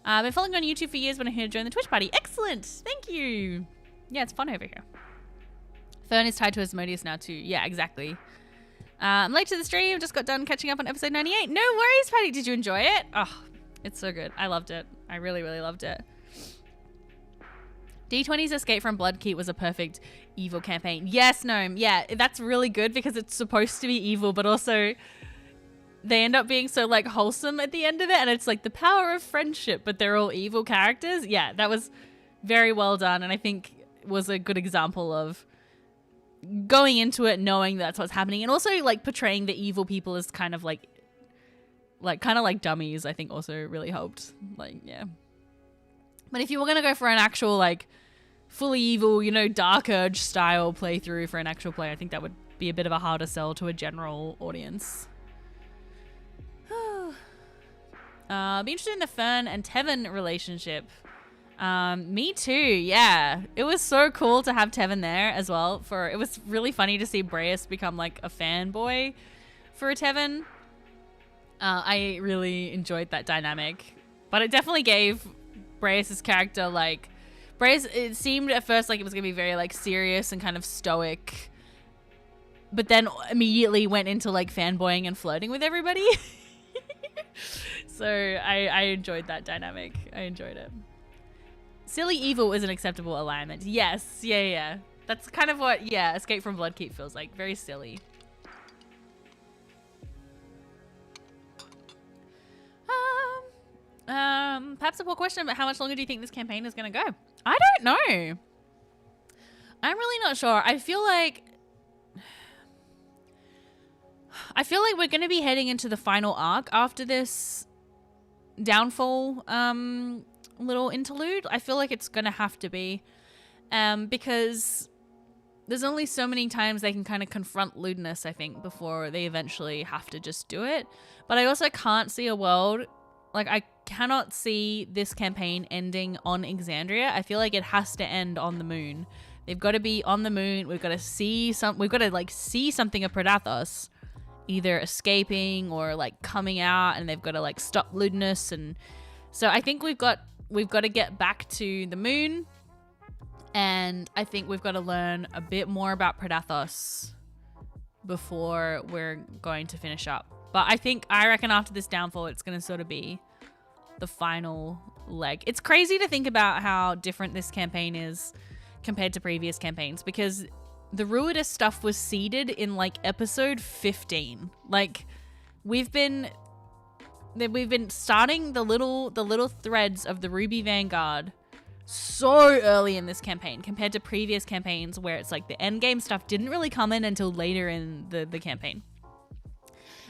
I've been following on YouTube for years when I'm here to join the Twitch party. Excellent. Thank you. Yeah, it's fun over here. Fern is tied to Asmodeus now too. Yeah, exactly. I'm late to the stream. Just got done catching up on episode 98. No worries, Patty. Did you enjoy it? Oh, it's so good. I loved it. I really, really loved it. D20's Escape from Bloodkeep was a perfect evil campaign. Yes, Gnome. Yeah, that's really good because it's supposed to be evil, but also they end up being so like wholesome at the end of it, and it's like the power of friendship, but they're all evil characters. Yeah, that was very well done, and I think was a good example of going into it knowing that's what's happening, and also like portraying the evil people as kind of like dummies. I think also really helped. Like, yeah. But if you were gonna go for an actual like fully evil, you know, Dark Urge style playthrough for an actual play, I think that would be a bit of a harder sell to a general audience. Be interested in the Fern and Tevin relationship. Me too, yeah. It was so cool to have Tevin there as well. It was really funny to see Braius become like a fanboy for Tevin. I really enjoyed that dynamic. But it definitely gave Braius' character like... Braius, it seemed at first like it was going to be very like serious and kind of stoic. But then immediately went into like fanboying and flirting with everybody. So I enjoyed that dynamic. I enjoyed it. Silly evil is an acceptable alignment. Yes. Yeah. That's kind of what, yeah, Escape from Bloodkeep feels like. Very silly. Perhaps a poor question, but how much longer do you think this campaign is going to go? I don't know. I'm really not sure. I feel like we're going to be heading into the final arc after this downfall little interlude. I feel like it's going to have to be because there's only so many times they can kind of confront lewdness, I think, before they eventually have to just do it. But I also can't see a world, like I cannot see this campaign ending on Exandria. I feel like it has to end on the moon. They've got to be on the moon. We've got to see something of Predathos either escaping or like coming out, and they've got to like stop lewdness. And so I think we've got to get back to the moon, and I think we've got to learn a bit more about Predathos before we're going to finish up. But I reckon after this downfall, it's going to sort of be the final leg. It's crazy to think about how different this campaign is compared to previous campaigns, because the Ruidus stuff was seeded in like episode 15. Like we've been starting the little threads of the Ruby Vanguard so early in this campaign compared to previous campaigns where it's like the end game stuff didn't really come in until later in the campaign.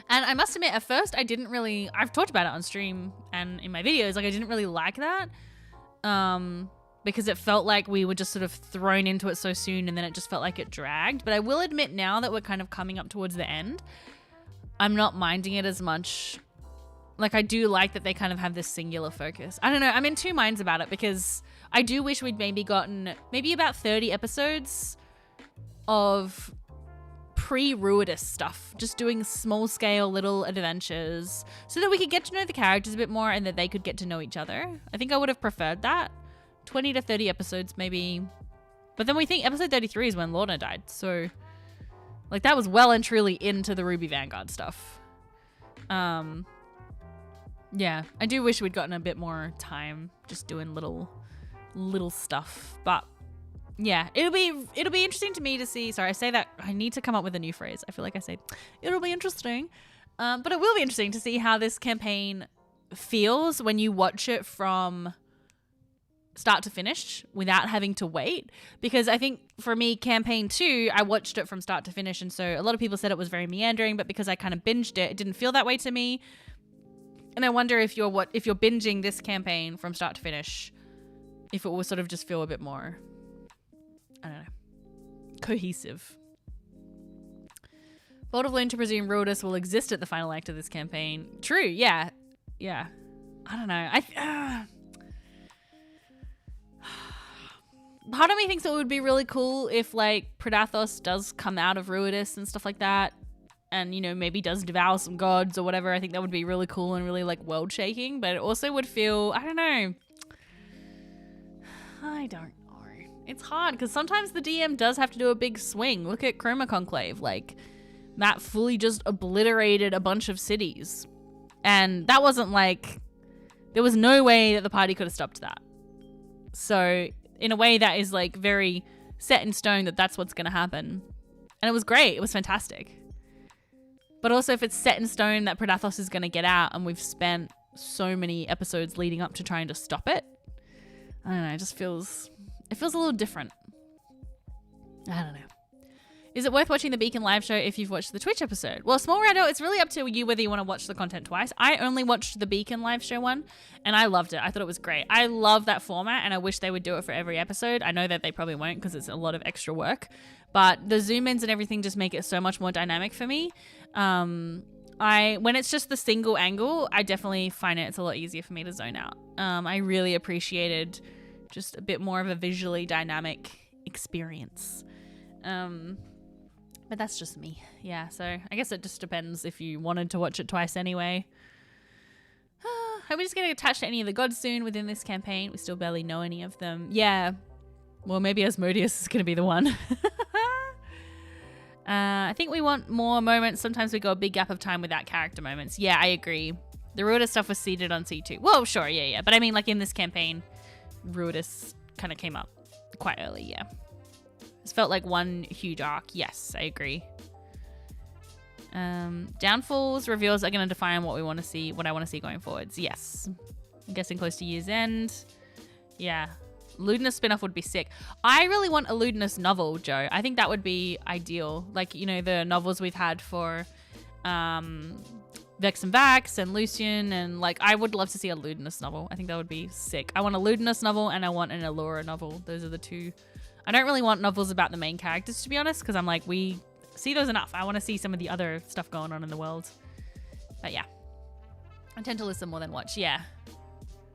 And I must admit, at first I've talked about it on stream and in my videos, like I didn't really like that. Because it felt like we were just sort of thrown into it so soon, and then it just felt like it dragged. But I will admit now that we're kind of coming up towards the end, I'm not minding it as much. Like I do like that they kind of have this singular focus. I don't know, I'm in two minds about it, because I do wish we'd maybe gotten about 30 episodes of pre-Ruidus stuff, just doing small scale little adventures so that we could get to know the characters a bit more and that they could get to know each other. I think I would have preferred that. 20 to 30 episodes maybe. But then we think episode 33 is when Lorna died. So like that was well and truly into the Ruby Vanguard stuff. Yeah, I do wish we'd gotten a bit more time just doing little stuff. But yeah, it'll be interesting to me to see. Sorry, I say that. I need to come up with a new phrase. I feel like I said it'll be interesting. But it will be interesting to see how this campaign feels when you watch it from start to finish without having to wait. Because I think for me, campaign 2, I watched it from start to finish, and so a lot of people said it was very meandering, but because I kind of binged it, it didn't feel that way to me. And I wonder if you're binging this campaign from start to finish, if it will sort of just feel a bit more, I don't know, cohesive. Bold of Loon to presume Ruidus will exist at the final act of this campaign. True, yeah. I don't know. part of me thinks it would be really cool if like Predathos does come out of Ruidus and stuff like that, and you know, maybe does devour some gods or whatever. I think that would be really cool and really like world shaking, but it also would feel, I don't know, it's hard because sometimes the DM does have to do a big swing. Look at Chroma Conclave, like that fully just obliterated a bunch of cities, and that wasn't like, there was no way that the party could have stopped that. So in a way that is like very set in stone that that's what's going to happen. And it was great. It was fantastic. But also if it's set in stone that Predathos is going to get out and we've spent so many episodes leading up to trying to stop it, I don't know, it feels a little different. I don't know. Is it worth watching the Beacon live show if you've watched the Twitch episode? Well, Small Rando, it's really up to you whether you want to watch the content twice. I only watched the Beacon live show one, and I loved it. I thought it was great. I love that format, and I wish they would do it for every episode. I know that they probably won't because it's a lot of extra work, but the zoom-ins and everything just make it so much more dynamic for me. When it's just the single angle, I definitely find it's a lot easier for me to zone out. I really appreciated just a bit more of a visually dynamic experience. But that's just me. Yeah, so I guess it just depends if you wanted to watch it twice anyway. Are we just getting attached to any of the gods soon within this campaign? We still barely know any of them. Yeah. Well, maybe Asmodeus is going to be the one. I think we want more moments. Sometimes we go a big gap of time without character moments. Yeah, I agree. The Ruidus stuff was seeded on C2. Well, sure, yeah. But I mean, like in this campaign, Ruidus kind of came up quite early, yeah. This felt like one huge arc. Yes, I agree. Downfalls reveals are going to define what I want to see going forwards. Yes. I'm guessing close to year's end. Yeah. Ludinus spin-off would be sick. I really want a Ludinus novel, Joe. I think that would be ideal. Like, you know, the novels we've had for Vex and Vax and Lucian, and like, I would love to see a Ludinus novel. I think that would be sick. I want a Ludinus novel and I want an Allura novel. Those are the two. I don't really want novels about the main characters, to be honest, because I'm like, we see those enough. I want to see some of the other stuff going on in the world. But yeah. I tend to listen more than watch. Yeah.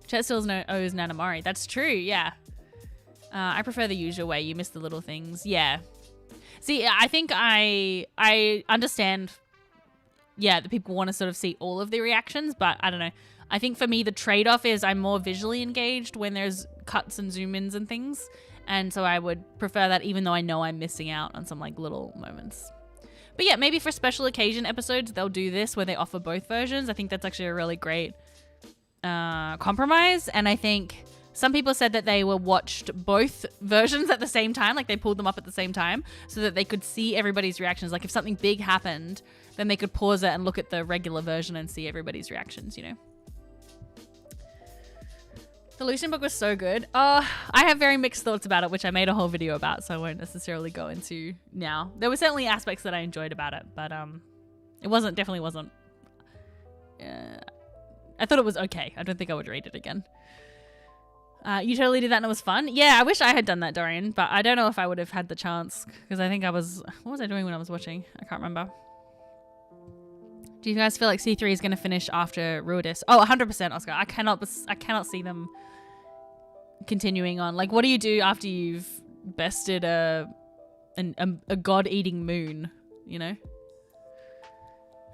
Chet still owes Nanamari. That's true. Yeah. I prefer the usual way. You miss the little things. Yeah. See, I think I understand, yeah, that people want to sort of see all of the reactions, but I don't know. I think for me, the trade-off is I'm more visually engaged when there's cuts and zoom-ins and things. And so I would prefer that, even though I know I'm missing out on some like little moments. But yeah, maybe for special occasion episodes, they'll do this where they offer both versions. I think that's actually a really great compromise. And I think some people said that they were watched both versions at the same time, like they pulled them up at the same time so that they could see everybody's reactions. Like if something big happened, then they could pause it and look at the regular version and see everybody's reactions, you know? The Lucian book was so good. I have very mixed thoughts about it, which I made a whole video about, so I won't necessarily go into now. There were certainly aspects that I enjoyed about it, but it definitely wasn't. I thought it was okay. I don't think I would read it again. You totally did that and it was fun? Yeah, I wish I had done that, Dorian, but I don't know if I would have had the chance, because I think what was I doing when I was watching? I can't remember. Do you guys feel like C3 is going to finish after Ruidus? Oh, 100%, Oscar. I cannot see them continuing on. Like, what do you do after you've bested a god-eating moon, you know?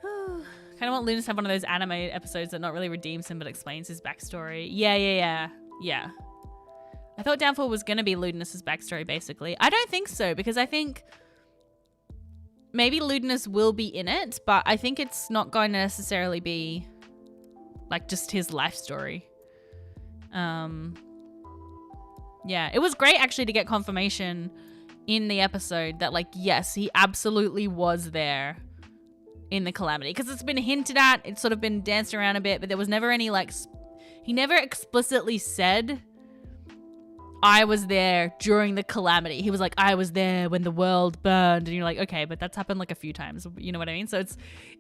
Kind of want Lunas to have one of those animated episodes that not really redeems him but explains his backstory. Yeah. I thought Downfall was going to be Ludinus's backstory, basically. I don't think so, because I think maybe Ludinus will be in it, but I think it's not going to necessarily be like just his life story. Yeah, it was great actually to get confirmation in the episode that, like, yes, he absolutely was there in the Calamity, because it's been hinted at, it's sort of been danced around a bit, but there was never any like he never explicitly said I was there during the Calamity. He was like, I was there when the world burned, and you're like, okay, but that's happened like a few times, you know what I mean? So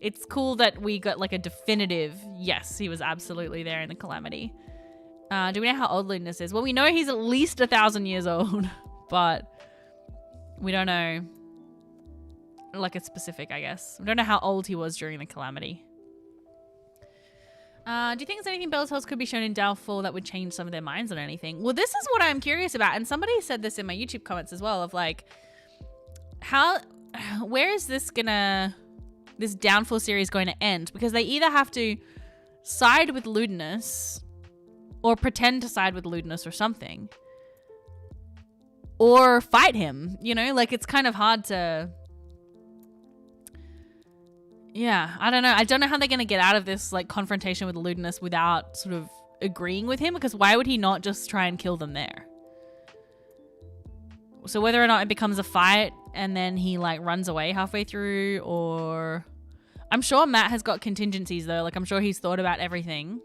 it's cool that we got like a definitive yes, he was absolutely there in the Calamity. Do we know how old Ludinus is? Well, we know he's at least 1,000 years old, but we don't know like a specific, I guess. We don't know how old he was during the Calamity. Do you think there's anything Bellator's could be shown in Downfall that would change some of their minds on anything? Well, this is what I'm curious about. And somebody said this in my YouTube comments as well of like, where is this Downfall series going to end? Because they either have to side with Ludinus or pretend to side with Ludinus or something. Or fight him, you know? Like, it's kind of hard to... Yeah, I don't know. I don't know how they're going to get out of this, like, confrontation with Ludinus without sort of agreeing with him, because why would he not just try and kill them there? So whether or not it becomes a fight and then he, like, runs away halfway through, or... I'm sure Matt has got contingencies, though. Like, I'm sure he's thought about everything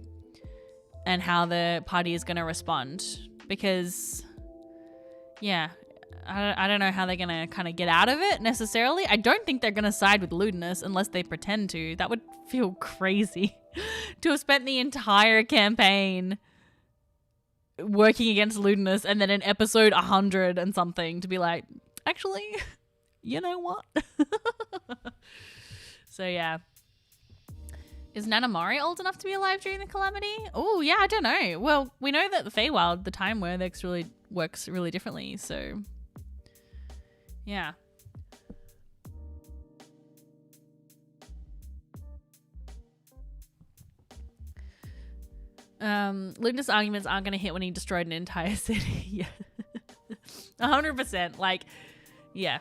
and how the party is going to respond, because... Yeah, I don't know how they're going to kind of get out of it necessarily. I don't think they're going to side with Ludinus unless they pretend to. That would feel crazy to have spent the entire campaign working against Ludinus and then in episode 100 and something to be like, actually, you know what? So yeah. Is Nanamari old enough to be alive during the Calamity? Oh, yeah, I don't know. Well, we know that the Feywild, the time works really differently, so... Yeah. Ludinus' arguments aren't going to hit when he destroyed an entire city. Yeah. 100%. Like, yeah.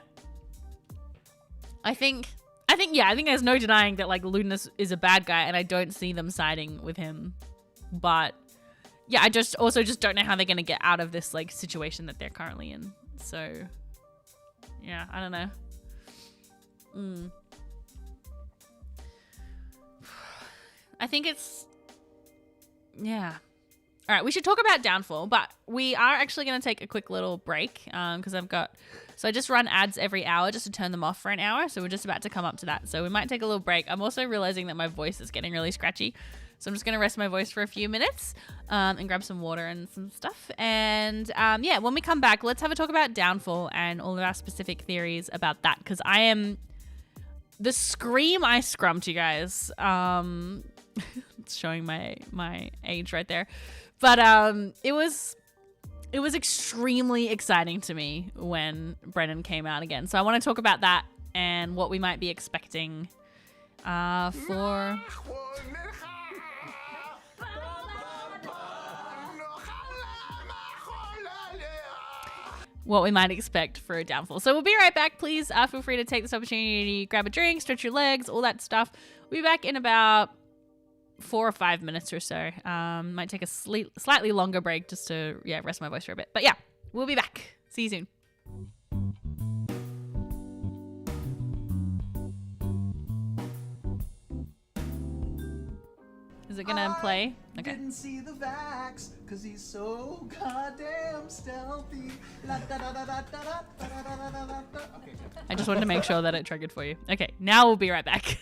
I think there's no denying that, like, Ludinus is a bad guy, and I don't see them siding with him. But, yeah, I just don't know how they're going to get out of this, like, situation that they're currently in. So, yeah, I don't know. I think it's... Yeah. All right, we should talk about Downfall, but we are actually going to take a quick little break because I just run ads every hour just to turn them off for an hour, so we're just about to come up to that. So we might take a little break. I'm also realizing that my voice is getting really scratchy, so I'm just going to rest my voice for a few minutes and grab some water and some stuff. And yeah, when we come back, let's have a talk about Downfall and all of our specific theories about that, because the scream I scrumped, you guys. It's showing my age right there. But it was extremely exciting to me when Brennan came out again. So I want to talk about that and what we might be expecting for... what we might expect for a Downfall. So we'll be right back. Please feel free to take this opportunity, grab a drink, stretch your legs, all that stuff. We'll be back in about 4 or 5 minutes or so. Might take a slightly longer break just to rest my voice for a bit. But yeah, we'll be back. See you soon. Is it gonna play? Okay. Didn't see the Vax, cause he's so goddamn stealthy. Okay. I just wanted to make sure that it triggered for you. Okay, now we'll be right back.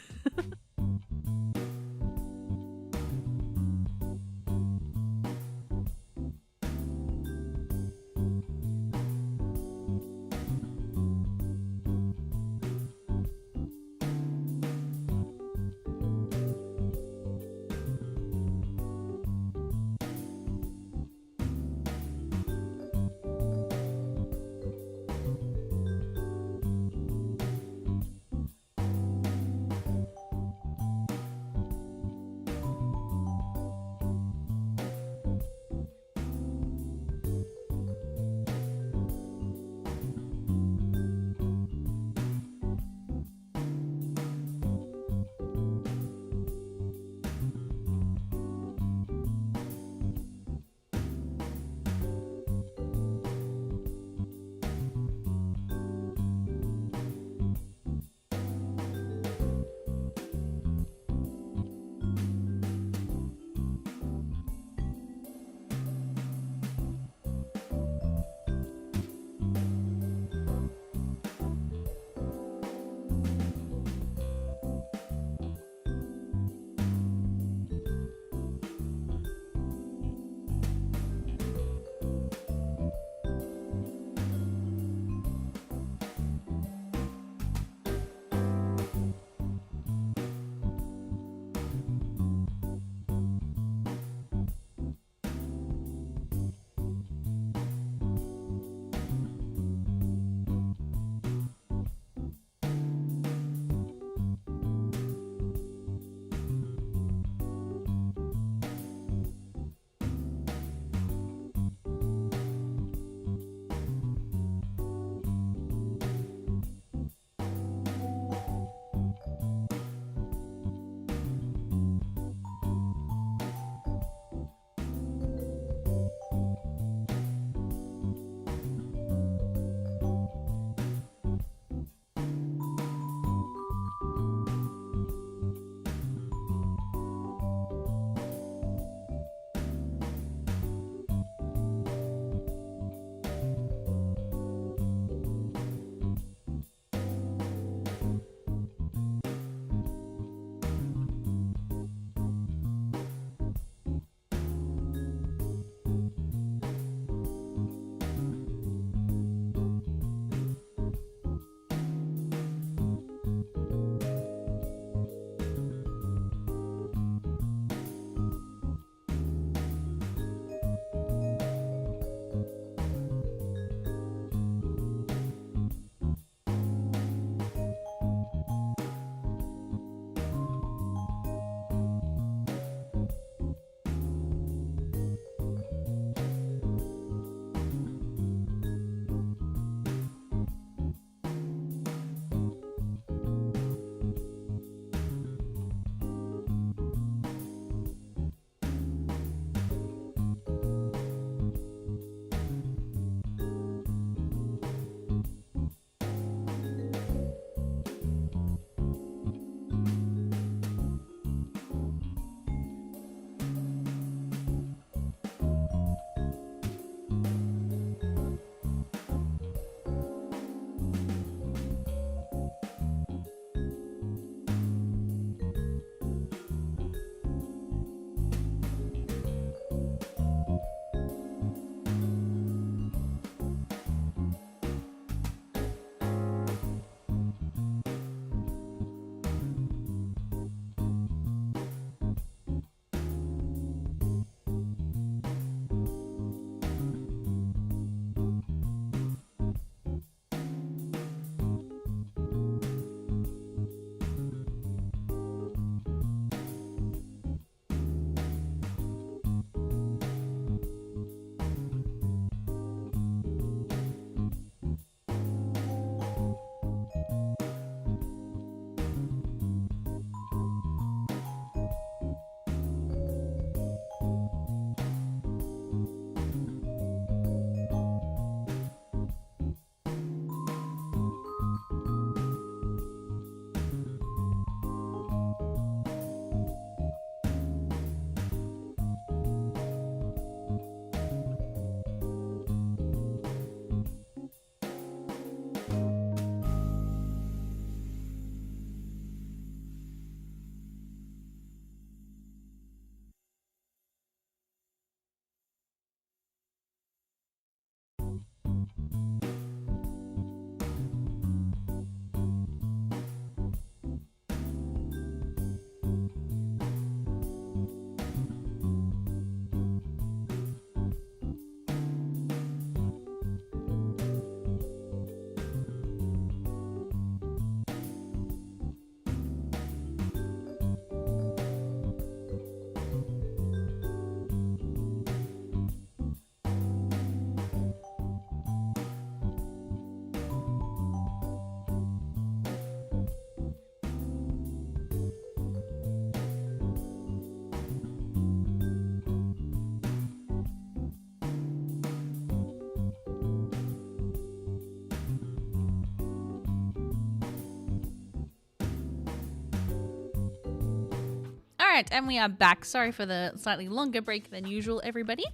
right, and we are back. Sorry for the slightly longer break than usual, everybody.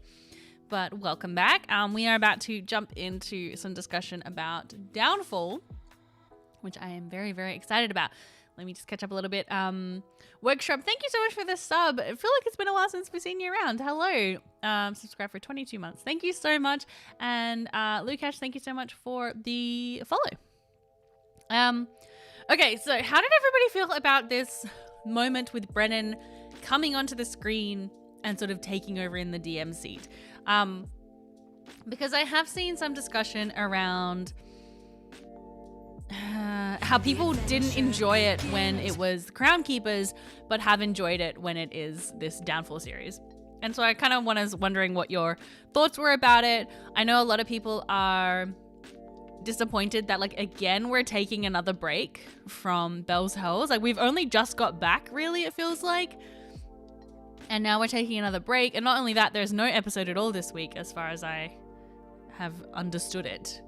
But welcome back. We are about to jump into some discussion about Downfall, which I am very, very excited about. Let me just catch up a little bit. Workshop, thank you so much for the sub. I feel like it's been a while since we've seen you around. Hello. Subscribe for 22 months. Thank you so much. And Lukash, thank you so much for the follow. Okay, so how did everybody feel about this moment with Brennan coming onto the screen and sort of taking over in the DM seat? Because I have seen some discussion around how people didn't enjoy it when it was Crown Keepers, but have enjoyed it when it is this Downfall series. And so I kind of was wondering what your thoughts were about it. I know a lot of people are disappointed that, like, again, we're taking another break from Bell's Hells. Like, we've only just got back, really, it feels like. And now we're taking another break. And not only that, there's no episode at all this week, as far as I have understood it.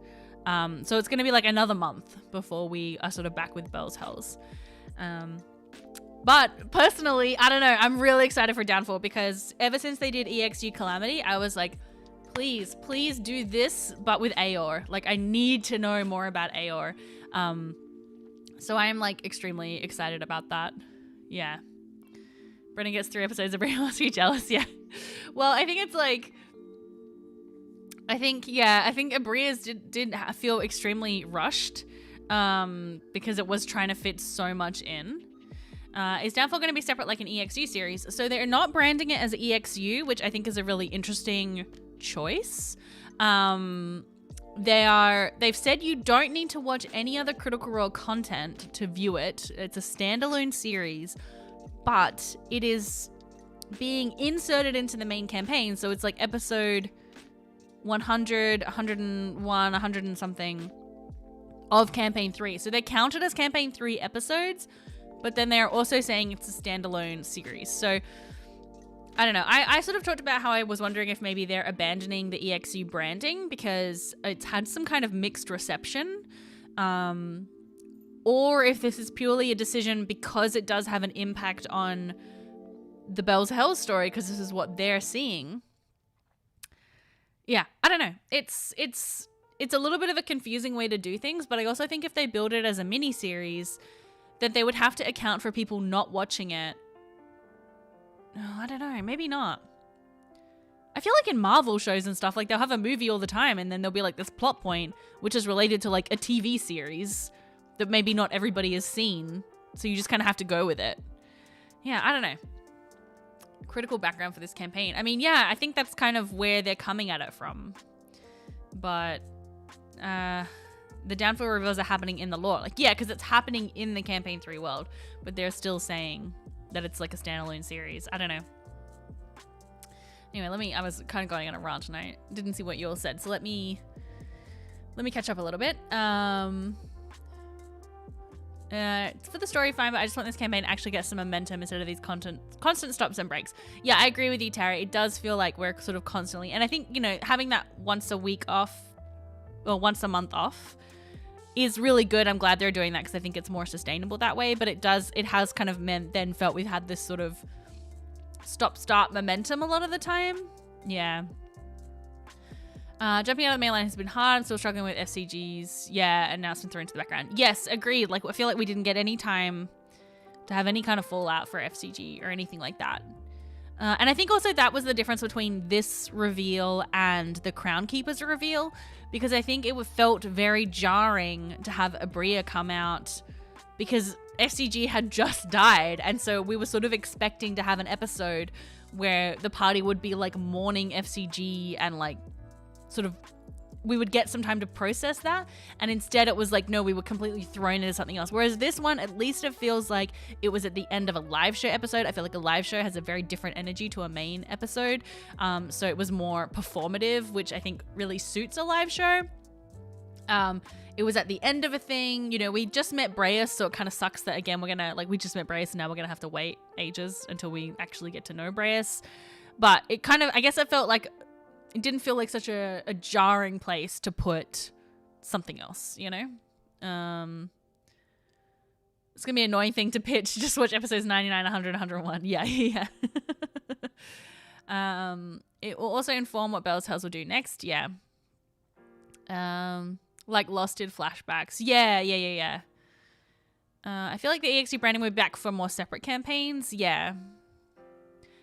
So it's going to be like another month before we are sort of back with Bell's Hells. But personally, I don't know. I'm really excited for Downfall because ever since they did EXU Calamity, I was like, please do this, but with Aor. Like, I need to know more about Aor. So I am like extremely excited about that. Yeah. Brennan gets 3 episodes. Everyone must be jealous. Yeah. Well, I think it's like, I think Braius did feel extremely rushed because it was trying to fit so much in. Is Downfall going to be separate like an EXU series? So they're not branding it as EXU, which I think is a really interesting choice. They've said you don't need to watch any other Critical Role content to view it. It's a standalone series, but it is being inserted into the main campaign. So it's like episode 100, 101, 100 and something of campaign 3. So they're counted as campaign 3 episodes, but then they're also saying it's a standalone series. So I don't know. I sort of talked about how I was wondering if maybe they're abandoning the EXU branding because it's had some kind of mixed reception. Or if this is purely a decision because it does have an impact on the Bell's Hell story, because this is what they're seeing. Yeah, I don't know. It's a little bit of a confusing way to do things, but I also think if they build it as a mini series, that they would have to account for people not watching it. Oh, I don't know. Maybe not. I feel like in Marvel shows and stuff, like they'll have a movie all the time and then there'll be like this plot point which is related to like a TV series that maybe not everybody has seen. So you just kind of have to go with it. Yeah, I don't know. Critical background for this campaign. I mean, yeah, I think that's kind of where they're coming at it from. But the Downfall reveals are happening in the lore. Like, yeah, because it's happening in the campaign 3 world, but they're still saying that it's like a standalone series. I don't know. Anyway, I was kind of going on a rant and I didn't see what you all said. So let me catch up a little bit. For the story, fine, but I just want this campaign to actually get some momentum instead of these constant stops and breaks. Yeah, I agree with you, Tara. It does feel like we're sort of constantly, and I think, you know, having that once a week off or once a month off is really good. I'm glad they're doing that because I think it's more sustainable that way, but it has kind of then felt we've had this sort of stop-start momentum a lot of the time. Yeah. Jumping out of the main line has been hard. I'm still struggling with FCGs. Yeah, and now it's been thrown into the background. Yes, agreed. Like, I feel like we didn't get any time to have any kind of fallout for FCG or anything like that. And I think also that was the difference between this reveal and the Crown Keepers reveal, because I think it felt very jarring to have Abria come out because FCG had just died, and so we were sort of expecting to have an episode where the party would be like mourning FCG and like sort of we would get some time to process that, and instead it was like, no, we were completely thrown into something else. Whereas this one, at least it feels like it was at the end of a live show episode. I feel like a live show has a very different energy to a main episode, so it was more performative, which I think really suits a live show. It was at the end of a thing, you know, we just met Braius, so it kind of sucks that, again, we just met Braius and now we're gonna have to wait ages until we actually get to know Braius. But it kind of, I guess it felt like, it didn't feel like such a jarring place to put something else, you know? It's going to be an annoying thing to pitch. Just watch episodes 99, 100, 101. Yeah, yeah. It will also inform what Bell's Tales will do next. Yeah. Like Lost did flashbacks. Yeah. I feel like the EXE branding will be back for more separate campaigns. Yeah.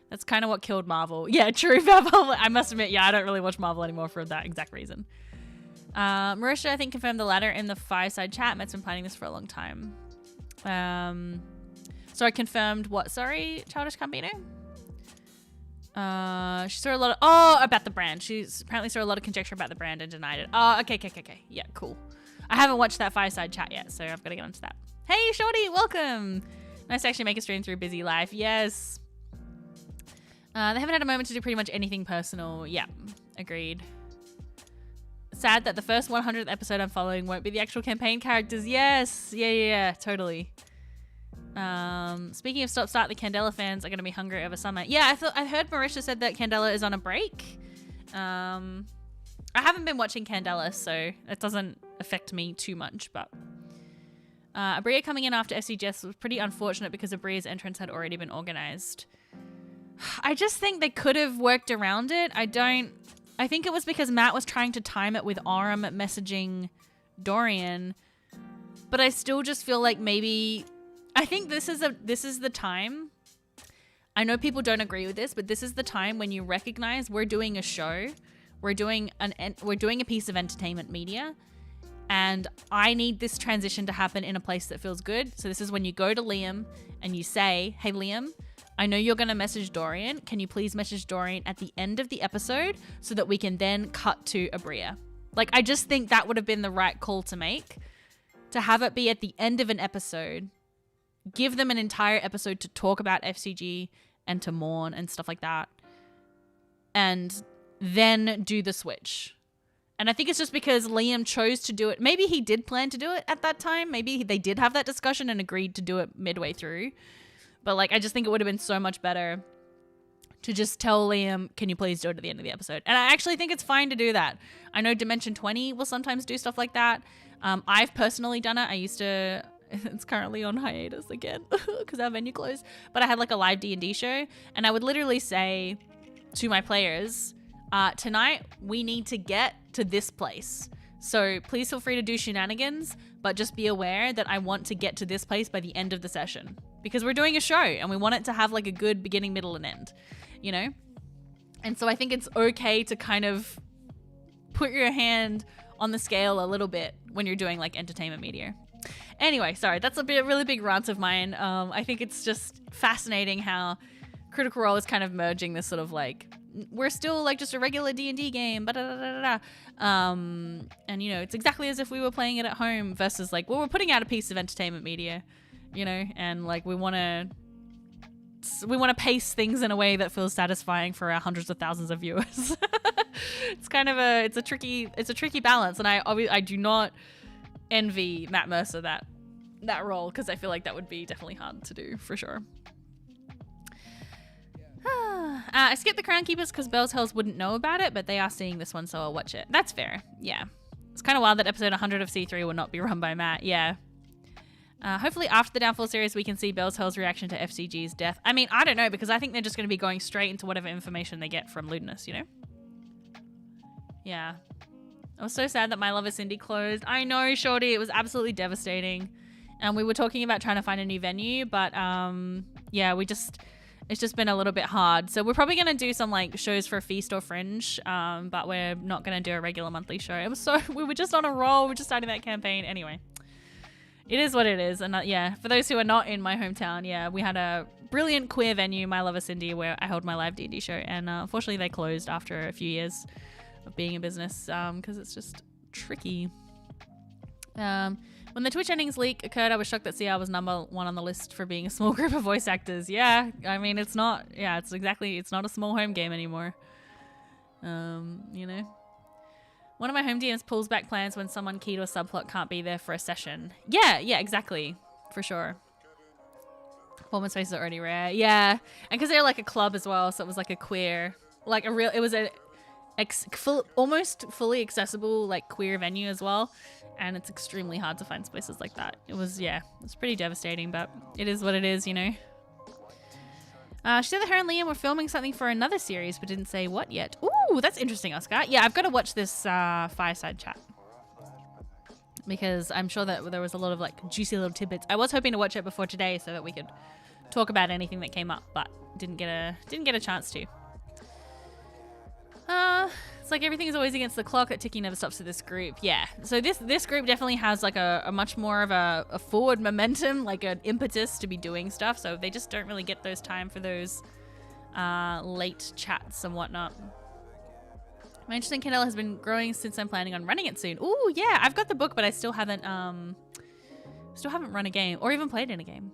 That's kind of what killed Marvel. Yeah, true. I must admit, yeah, I don't really watch Marvel anymore for that exact reason. Marisha, I think, confirmed the latter in the fireside chat. Matt's been planning this for a long time. So I confirmed what? Sorry, Childish Gambino? She saw a lot of... about the brand. She's apparently saw a lot of conjecture about the brand and denied it. Oh, okay. Yeah, cool. I haven't watched that fireside chat yet, so I've got to get onto that. Hey, Shorty, welcome. Nice to actually make a stream through busy life. Yes. They haven't had a moment to do pretty much anything personal. Yeah, agreed. Sad that the first 100th episode I'm following won't be the actual campaign characters. Yes. Yeah, totally. Speaking of start, the Candela fans are going to be hungry over summer. Yeah, I heard Marisha said that Candela is on a break. I haven't been watching Candela, so it doesn't affect me too much, but Abria coming in after FCGS was pretty unfortunate because Abria's entrance had already been organized. I just think they could have worked around it. I think it was because Matt was trying to time it with Aurum messaging Dorian, but I still just feel like maybe... I think this is the time. I know people don't agree with this, but this is the time when you recognize we're doing a show, we're doing a piece of entertainment media, and I need this transition to happen in a place that feels good. So this is when you go to Liam and you say, "Hey Liam, I know you're going to message Dorian. Can you please message Dorian at the end of the episode so that we can then cut to Abria?" Like, I just think that would have been the right call to make, to have it be at the end of an episode. Give them an entire episode to talk about FCG and to mourn and stuff like that. And then do the switch. And I think it's just because Liam chose to do it. Maybe he did plan to do it at that time. Maybe they did have that discussion and agreed to do it midway through. But like, I just think it would have been so much better to just tell Liam, can you please do it at the end of the episode? And I actually think it's fine to do that. I know Dimension 20 will sometimes do stuff like that. I've personally done it. I used to... It's currently on hiatus again because our venue closed. But I had like a live D&D show, and I would literally say to my players, tonight we need to get to this place. So please feel free to do shenanigans, but just be aware that I want to get to this place by the end of the session, because we're doing a show and we want it to have like a good beginning, middle, and end, you know? And so I think it's okay to kind of put your hand on the scale a little bit when you're doing like entertainment media. Anyway, sorry, that's a really big rant of mine. I think it's just fascinating how Critical Role is kind of merging this sort of like, we're still like just a regular D&D game, and you know, it's exactly as if we were playing it at home versus like, well, we're putting out a piece of entertainment media, you know, and like we want to pace things in a way that feels satisfying for our hundreds of thousands of viewers. It's kind of a tricky balance, and I do not envy Matt Mercer that role, because I feel like that would be definitely hard to do for sure. I skipped the Crown Keepers because Bell's Hells wouldn't know about it, but they are seeing this one, so I'll watch it. That's fair. Yeah, it's kind of wild that episode 100 of C3 will not be run by Matt. Yeah. Hopefully after the Downfall series we can see Bell's Hell's reaction to FCG's death. I mean, I don't know, because I think they're just going to be going straight into whatever information they get from Ludinus, you know? Yeah. I was so sad that My Lover Cindy closed. I know, Shorty, it was absolutely devastating. And we were talking about trying to find a new venue, but yeah, it's just been a little bit hard. So we're probably going to do some like shows for Feast or Fringe, but we're not going to do a regular monthly show. We were just on a roll. We're just starting that campaign. Anyway, it is what it is. And yeah, for those who are not in my hometown, yeah, we had a brilliant queer venue, My Lover Cindy, where I held my live D&D show. And unfortunately they closed after a few years of being in business, because it's just tricky. When the Twitch endings leak occurred, I was shocked that CR was #1 on the list for being a small group of voice actors. Yeah, I mean, it's not a small home game anymore. You know, one of my home DMs pulls back plans when someone keyed or subplot can't be there for a session. Yeah, exactly, for sure. Performance spaces are already rare. Yeah, and because they're like a club as well, so it was like a queer, like a real. almost fully accessible like queer venue as well, and it's extremely hard to find spaces like that. It was pretty devastating, but it is what it is, you know. She said that her and Liam were filming something for another series, but didn't say what yet. Ooh, that's interesting, Oscar. Yeah, I've got to watch this fireside chat because I'm sure that there was a lot of like juicy little tidbits. I was hoping to watch it before today so that we could talk about anything that came up, but didn't get a chance to. It's like everything is always against the clock. That ticking never stops with this group. Yeah. So this group definitely has like a much more of a forward momentum, like an impetus to be doing stuff. So they just don't really get those time for those late chats and whatnot. My interest in Kindle has been growing since I'm planning on running it soon. Ooh, yeah. I've got the book, but I still haven't run a game or even played in a game.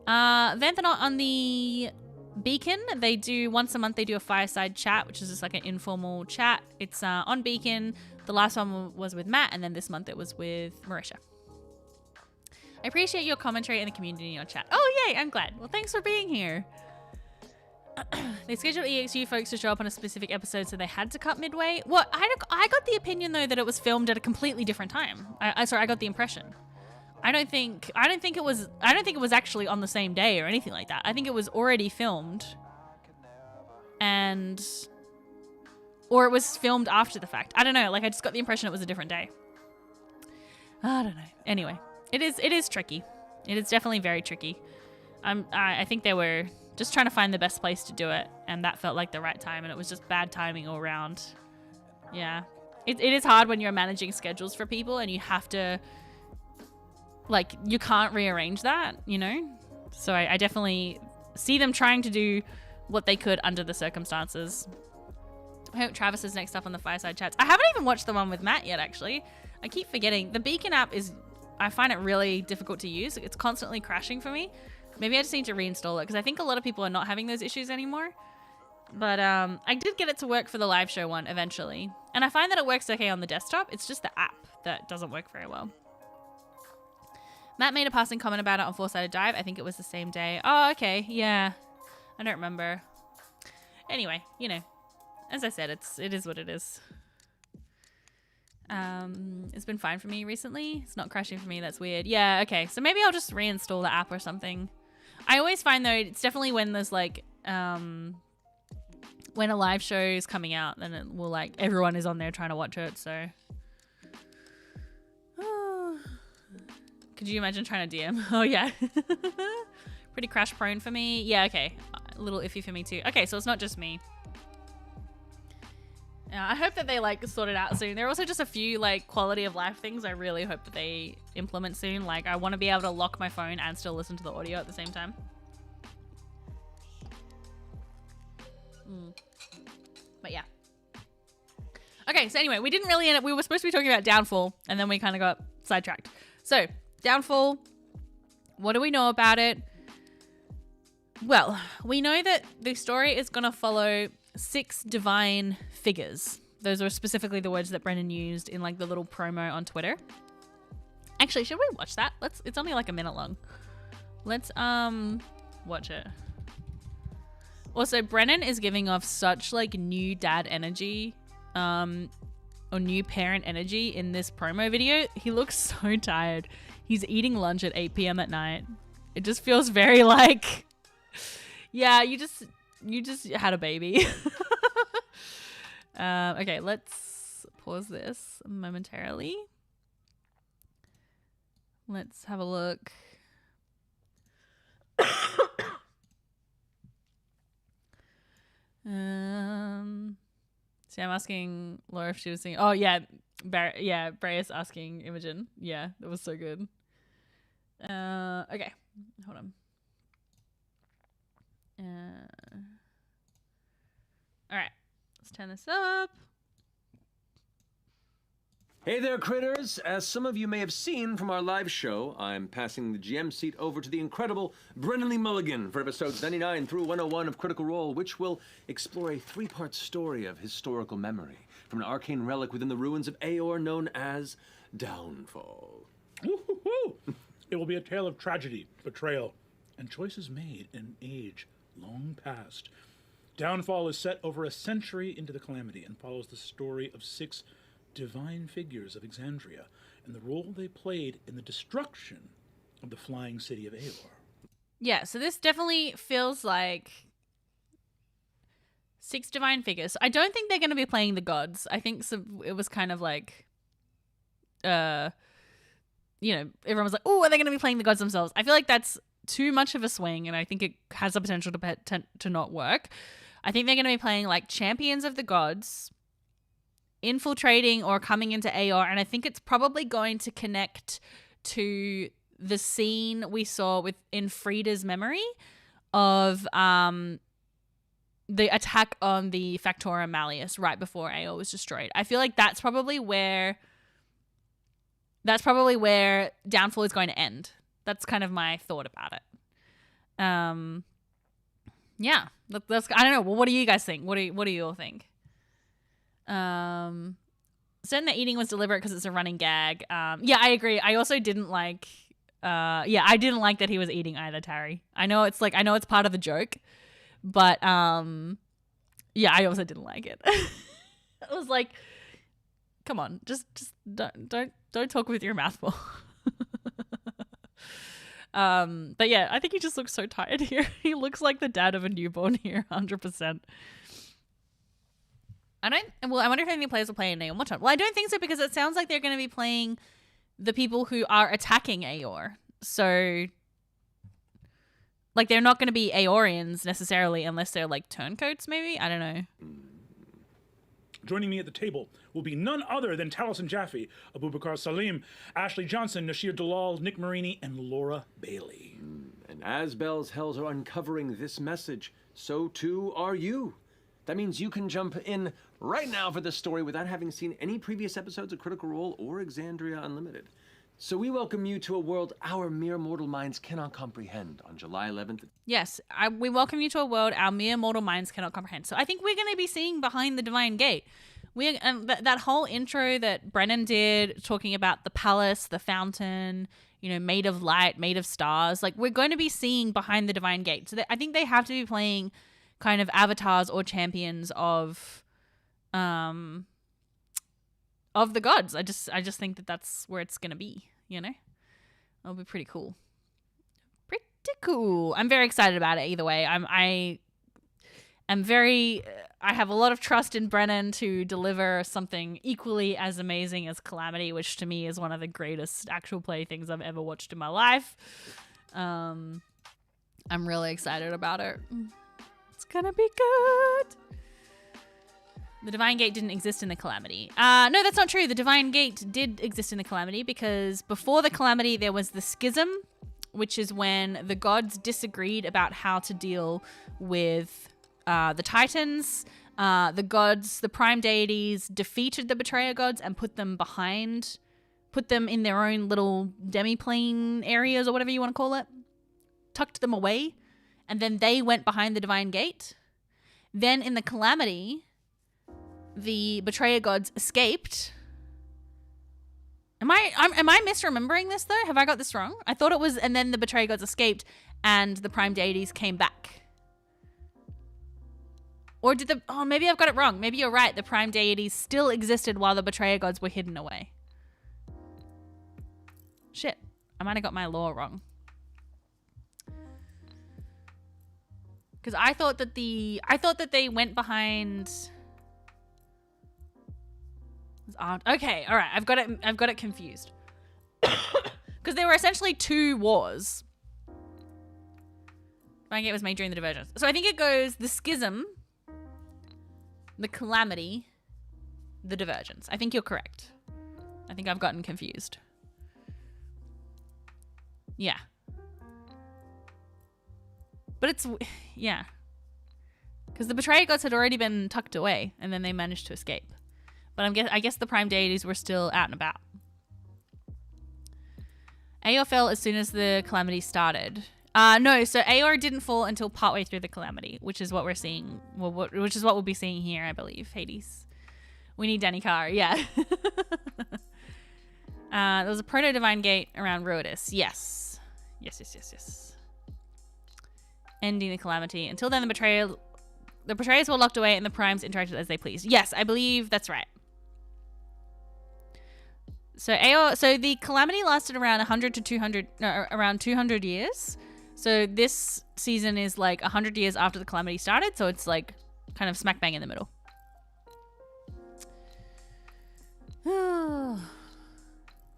Then on the Beacon, they do once a month they do a fireside chat, which is just like an informal chat. It's on Beacon. The last one was with Matt, and then this month it was with Marisha. I appreciate your commentary and the community in your chat. Oh yay, I'm glad. Well, thanks for being here. They scheduled EXU folks to show up on a specific episode, so they had to cut midway. Well, I got the opinion though that it was filmed at a completely different time. I got the impression. I don't think it was actually on the same day or anything like that. I think it was already filmed, or it was filmed after the fact. I don't know. Like I just got the impression it was a different day. I don't know. Anyway, it is tricky. It is definitely very tricky. I think they were just trying to find the best place to do it, and that felt like the right time, and it was just bad timing all around. Yeah, it is hard when you're managing schedules for people and you have to. Like, you can't rearrange that, you know? So I definitely see them trying to do what they could under the circumstances. I hope Travis is next up on the fireside chats. I haven't even watched the one with Matt yet, actually. I keep forgetting. The Beacon app I find it really difficult to use. It's constantly crashing for me. Maybe I just need to reinstall it because I think a lot of people are not having those issues anymore. But I did get it to work for the live show one eventually. And I find that it works okay on the desktop. It's just the app that doesn't work very well. Matt made a passing comment about it on Four-Sided Dive. I think it was the same day. Oh, okay. Yeah. I don't remember. Anyway, you know, as I said, it is what it is. It's been fine for me recently. It's not crashing for me. That's weird. Yeah, okay. So maybe I'll just reinstall the app or something. I always find, though, it's definitely when there's, like, when a live show is coming out, then it will, like, everyone is on there trying to watch it, so... Could you imagine trying to DM? Oh, yeah. Pretty crash prone for me. Yeah, okay. A little iffy for me too. Okay, so it's not just me. I hope that they like sort it out soon. There are also just a few like quality of life things I really hope that they implement soon. Like I want to be able to lock my phone and still listen to the audio at the same time. But yeah. Okay, so anyway, we didn't really end up, we were supposed to be talking about Downfall and then we kind of got sidetracked. So Downfall, what do we know about it? Well, we know that the story is going to follow 6 divine figures. Those are specifically the words that Brennan used in like the little promo on Twitter. Actually, should we watch that? It's only like a minute long. Let's watch it. Also, Brennan is giving off such like new dad energy, or new parent energy in this promo video. He looks so tired. He's eating lunch at 8 p.m. at night. It just feels very like, yeah, you just had a baby. Okay, let's pause this momentarily. Let's have a look. See, I'm asking Laura if she was singing. Oh yeah, Braius asking Imogen. Yeah, that was so good. Okay, hold on. All right, let's turn this up. Hey there, critters! As some of you may have seen from our live show, I'm passing the GM seat over to the incredible Brennan Lee Mulligan for episodes 99 through 101 of Critical Role, which will explore a 3-part story of historical memory from an arcane relic within the ruins of Aor known as Downfall. Woo-hoo-hoo. It will be a tale of tragedy, betrayal, and choices made in an age long past. Downfall is set over a century into the Calamity and follows the story of 6 divine figures of Exandria and the role they played in the destruction of the flying city of Aor. Yeah, so this definitely feels like 6 divine figures. I don't think they're going to be playing the gods. I think it was kind of like, everyone was like, oh, are they going to be playing the gods themselves? I feel like that's too much of a swing, and I think it has the potential to not work. I think they're going to be playing like champions of the gods, infiltrating or coming into Aor, and I think it's probably going to connect to the scene we saw in Frida's memory of the attack on the Factorum Malleus right before Aor was destroyed. I feel like that's probably where Downfall is going to end. That's kind of my thought about it. Yeah, that's I don't know. Well, what do you guys think? What do you all think? Certain that eating was deliberate because it's a running gag. Yeah, I agree. I also didn't like. I didn't like that he was eating either, Tarry. I know it's part of the joke, but yeah, I also didn't like it. I was like, come on, just don't talk with your mouth full. But yeah, I think he just looks so tired here. He looks like the dad of a newborn here, 100%. I wonder if any players will play in Aor. Well, I don't think so, because it sounds like they're going to be playing the people who are attacking Aor. So, like, they're not going to be Aorians necessarily, unless they're like turncoats, maybe? I don't know. Joining me at the table will be none other than Taliesin Jaffe, Abubakar Salim, Ashley Johnson, Nashir Dalal, Nick Marini, and Laura Bailey. And as Bell's Hells are uncovering this message, so too are you. That means you can jump in right now for this story without having seen any previous episodes of Critical Role or Exandria Unlimited. So we welcome you to a world our mere mortal minds cannot comprehend on July 11th. Yes, we welcome you to a world our mere mortal minds cannot comprehend. So I think we're going to be seeing behind the Divine Gate. That whole intro that Brennan did, talking about the palace, the fountain, made of light, made of stars. Like, we're going to be seeing behind the Divine Gate. So I think they have to be playing kind of avatars or champions of the gods. I just think that that's where it's gonna be. It'll be pretty cool. Pretty cool. I'm very excited about it. Either way, I have a lot of trust in Brennan to deliver something equally as amazing as Calamity, which to me is one of the greatest actual play things I've ever watched in my life. I'm really excited about it. It's gonna be good. The Divine Gate didn't exist in the Calamity. No, that's not true. The Divine Gate did exist in the Calamity, because before the Calamity there was the Schism, which is when the gods disagreed about how to deal with the Titans. The prime deities defeated the Betrayer gods and put them in their own little demi-plane areas, or whatever you want to call it. Tucked them away. And then they went behind the Divine Gate. Then in the Calamity, the Betrayer gods escaped. Am I misremembering this, though? Have I got this wrong? I thought it was, and then the Betrayer gods escaped and the prime deities came back. Or maybe I've got it wrong. Maybe you're right. The prime deities still existed while the Betrayer gods were hidden away. Shit. I might have got my lore wrong. Because I thought that they went behind. Okay, all right. I've got it confused. Because there were essentially 2 wars. Divine Gate was made during the Divergence. So I think it goes the Schism, the Calamity, the Divergence. I think you're correct. I think I've gotten confused. Yeah. But it's, yeah. Because the Betrayer gods had already been tucked away, and then they managed to escape. But I guess the prime deities were still out and about. Aor fell as soon as the Calamity started. No, so Aor didn't fall until partway through the Calamity, which is what we're seeing. Well, which is what we'll be seeing here, I believe. Hades. We need Danny Carr, yeah. There was a proto-divine gate around Rhodes. Yes. Yes. Ending the Calamity. Until then, the the betrayers were locked away and the primes interacted as they pleased. Yes, I believe that's right. So the Calamity lasted around 100 to 200, no, around 200 years. So this season is like 100 years after the Calamity started. So it's like kind of smack bang in the middle. Yeah,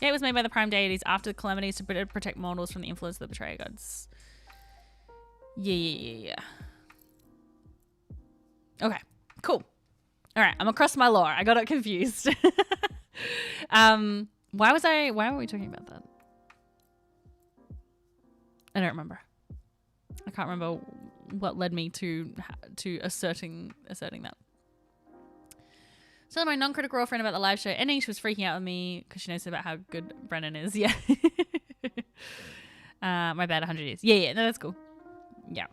it was made by the Prime Deities after the Calamities to protect mortals from the influence of the Betrayer Gods. Yeah. Okay, cool. All right, I'm across my lore. I got it confused. Why were we talking about that? I don't remember. I can't remember what led me to asserting that. So my non-critical girlfriend about the live show ending, she was freaking out with me because she knows about how good Brennan is. Yeah. My bad, 100 years. Yeah, no, that's cool. Yeah.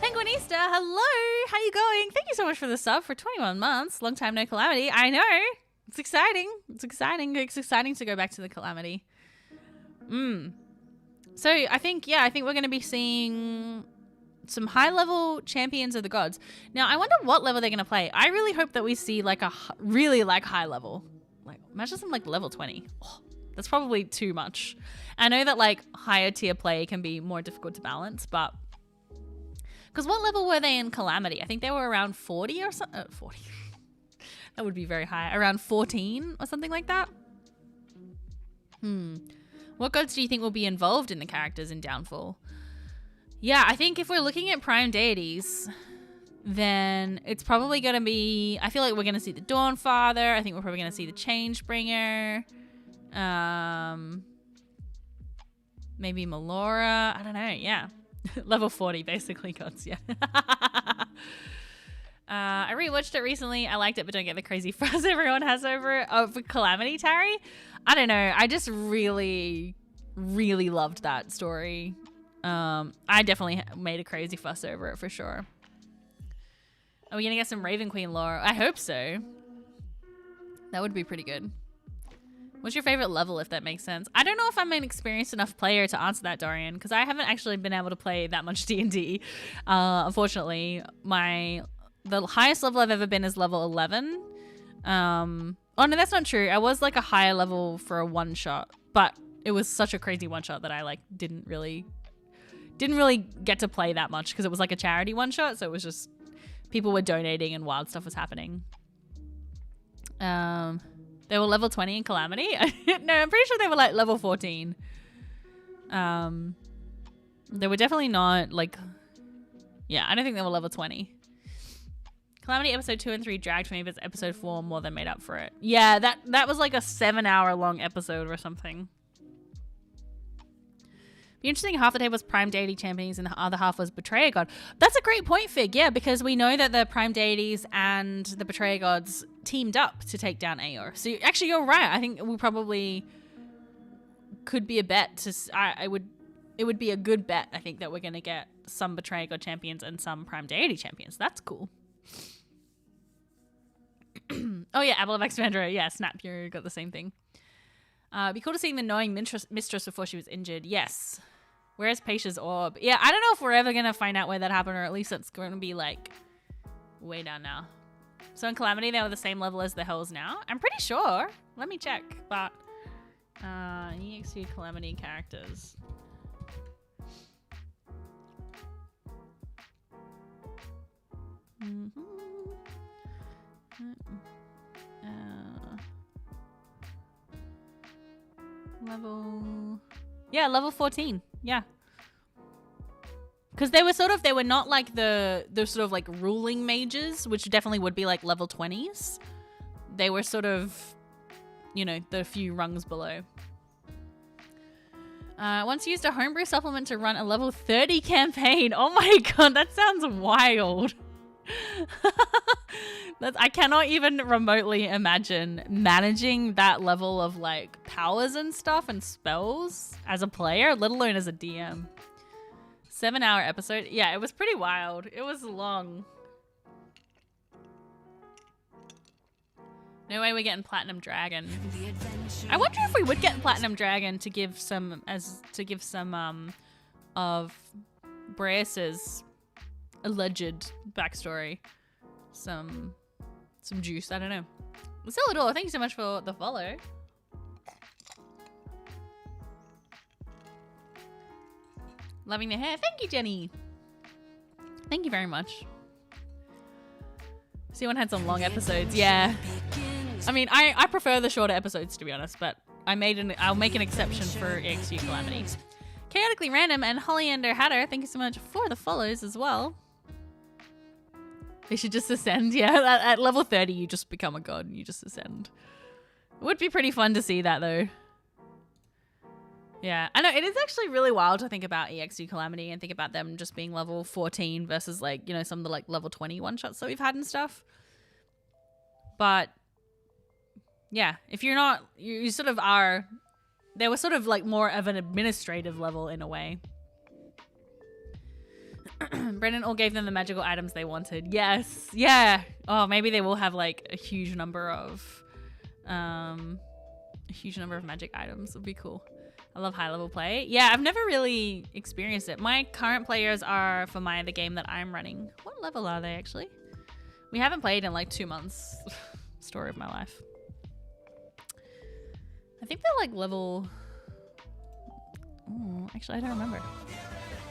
Penguinista, hello. How you going? Thank you so much for the sub for 21 months. Long time no Calamity. I know. It's exciting. It's exciting to go back to the Calamity. So I think we're going to be seeing some high-level champions of the gods. Now, I wonder what level they're going to play. I really hope that we see like a really like high level. Like imagine some like level 20. Oh, that's probably too much. I know that like higher tier play can be more difficult to balance, but because what level were they in Calamity? I think they were around 40 or something. 40. That would be very high. Around 14 or something like that. What gods do you think will be involved in the characters in Downfall? Yeah, I think if we're looking at Prime Deities, then it's probably going to be... I feel like we're going to see the Dawnfather. I think we're probably going to see the Changebringer. Maybe Melora. I don't know, yeah. Level 40, basically, gods, yeah. I rewatched it recently. I liked it, but don't get the crazy fuss everyone has over it. Oh, for Calamity Tarry? I don't know. I just really, really loved that story. I definitely made a crazy fuss over it for sure. Are we gonna get some Raven Queen lore? I hope so. That would be pretty good. What's your favorite level, if that makes sense? I don't know if I'm an experienced enough player to answer that, Dorian, because I haven't actually been able to play that much D&D. Unfortunately, the highest level I've ever been is level 11. Oh no, that's not true. I was like a higher level for a one shot, but it was such a crazy one shot that I like didn't really get to play that much because it was like a charity one shot. So it was just people were donating and wild stuff was happening. They were level 20 in Calamity. No, I'm pretty sure they were like level 14. They were definitely not like, yeah, I don't think they were level 20. Calamity episode 2 and 3 dragged for me, but episode 4 more than made up for it. Yeah, that was like a 7-hour long episode or something. The interesting half the day was Prime Deity champions and the other half was Betrayer God. That's a great point, Fig. Yeah, because we know that the Prime Deities and the Betrayer Gods teamed up to take down Aeor. So actually, you're right. I think we probably could be a bet to. It would be a good bet. I think that we're gonna get some Betrayer God champions and some Prime Deity champions. That's cool. Oh yeah, Apple of Expander. Yeah, Snap. You got the same thing. It'd be cool to see the knowing mistress before she was injured. Yes. Where's Paisha's orb? Yeah, I don't know if we're ever going to find out where that happened, or at least it's going to be, like, way down now. So in Calamity, they were the same level as the Hells now? I'm pretty sure. Let me check. But, EXP Calamity characters. Level 14. Yeah. Because they were not like the sort of like ruling mages, which definitely would be like level 20s. They were sort of, you know, the few rungs below. Once used a homebrew supplement to run a level 30 campaign. Oh my god, that sounds wild. I cannot even remotely imagine managing that level of like powers and stuff and spells as a player, let alone as a DM. 7-hour episode. Yeah, it was pretty wild. It was long. No way we're getting Platinum Dragon. I wonder if we would get Platinum Dragon to give some of Braius's alleged backstory some juice. I don't know. Celador, thank you so much for the follow. Loving the hair. Thank you, Jenny. Thank you very much. C1 had some long episodes. Yeah. I mean, I prefer the shorter episodes, to be honest, but I'll make an exception for EXU Calamity. Chaotically Random and Hollyander Hatter, thank you so much for the follows as well. They should just ascend. Yeah, at level 30, you just become a god and you just ascend. It would be pretty fun to see that, though. Yeah, I know, it is actually really wild to think about EXU Calamity and think about them just being level 14 versus, like, you know, some of the, like, level 20 one-shots that we've had and stuff. But, yeah, if you're not, you sort of are, they were sort of, like, more of an administrative level in a way. Brennan all gave them the magical items they wanted. Yes, yeah. Oh, maybe they will have, like, a huge number of magic items. It'll be cool. I love high level play. Yeah, I've never really experienced it. My current players are for the game that I'm running. What level are they actually? We haven't played in like 2 months. Story of my life. I think they're like level... Ooh, actually, I don't remember.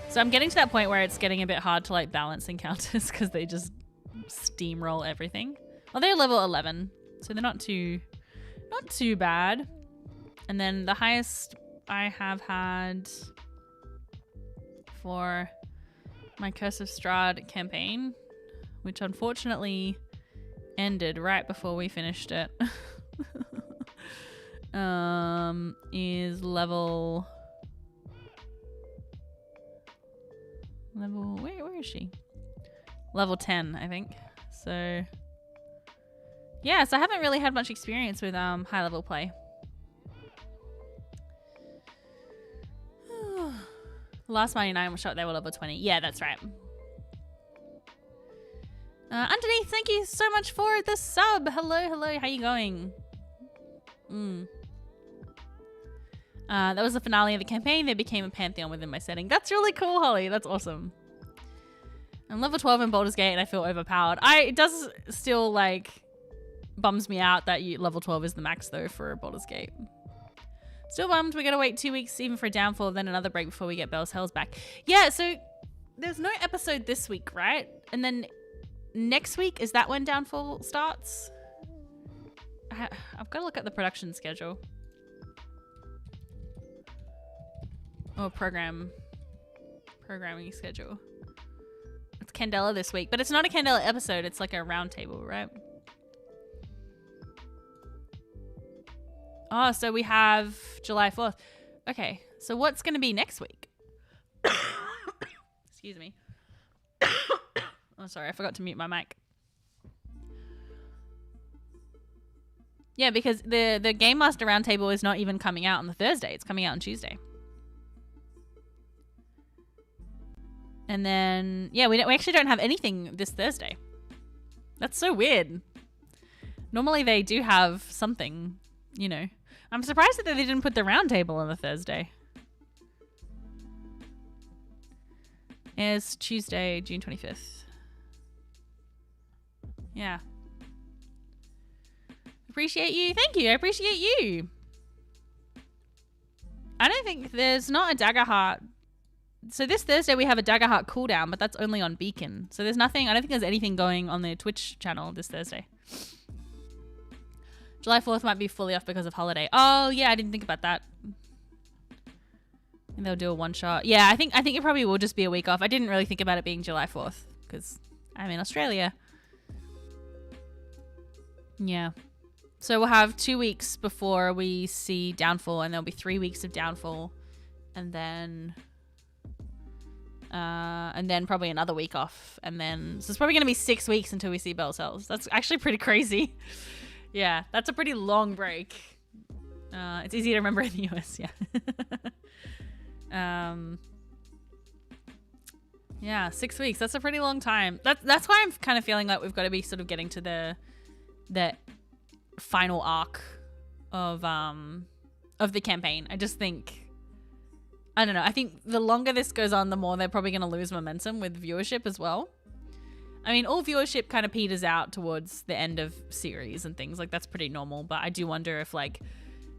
So I'm getting to that point where it's getting a bit hard to like balance encounters because they just steamroll everything. Well, they're level 11, so they're not too bad. And then the highest I have had for my Curse of Strahd campaign, which unfortunately ended right before we finished it, is level where is she? Level 10, I think. So yeah, so I haven't really had much experience with high level play. Last 99 shot, they were level 20. Yeah, that's right. Underneath, thank you so much for the sub. Hello, how you going? That was the finale of the campaign. They became a pantheon within my setting. That's really cool, Holly. That's awesome. I'm level 12 in Baldur's Gate and I feel overpowered. It does still, like, bums me out that level 12 is the max, though, for Baldur's Gate. Still bummed we gotta wait 2 weeks even for a downfall, then another break before we get Bell's Hells back. Yeah, so there's no episode this week, right? And then next week, is that when downfall starts? I've got to look at the production schedule. Oh, programming schedule. It's Candela this week, but it's not a Candela episode. It's like a round table, right? Oh, so we have July 4th. Okay, so what's going to be next week? Excuse me. Oh, sorry, I forgot to mute my mic. Yeah, because the Game Master Roundtable is not even coming out on the Thursday. It's coming out on Tuesday. And then, yeah, we actually don't have anything this Thursday. That's so weird. Normally they do have something, you know. I'm surprised that they didn't put the roundtable on the Thursday. It's Tuesday, June 25th. Yeah. Appreciate you. Thank you. I appreciate you. I don't think there's not a Daggerheart. So this Thursday we have a Daggerheart cooldown, but that's only on Beacon. So there's nothing, I don't think there's anything going on the Twitch channel this Thursday. July 4th might be fully off because of holiday. Oh yeah, I didn't think about that. And they'll do a one shot. Yeah, I think it probably will just be a week off. I didn't really think about it being July 4th because I'm in Australia. Yeah. So we'll have 2 weeks before we see Downfall, and there'll be 3 weeks of Downfall, and then probably another week off, and then so it's probably gonna be 6 weeks until we see Bell's Hells. That's actually pretty crazy. Yeah, that's a pretty long break. It's easy to remember in the US. Yeah. Yeah, 6 weeks. That's a pretty long time. That's why I'm kind of feeling like we've got to be sort of getting to the final arc of the campaign. I just think, I don't know. I think the longer this goes on, the more they're probably going to lose momentum with viewership as well. I mean, all viewership kind of peters out towards the end of series and things. Like, that's pretty normal. But I do wonder if, like,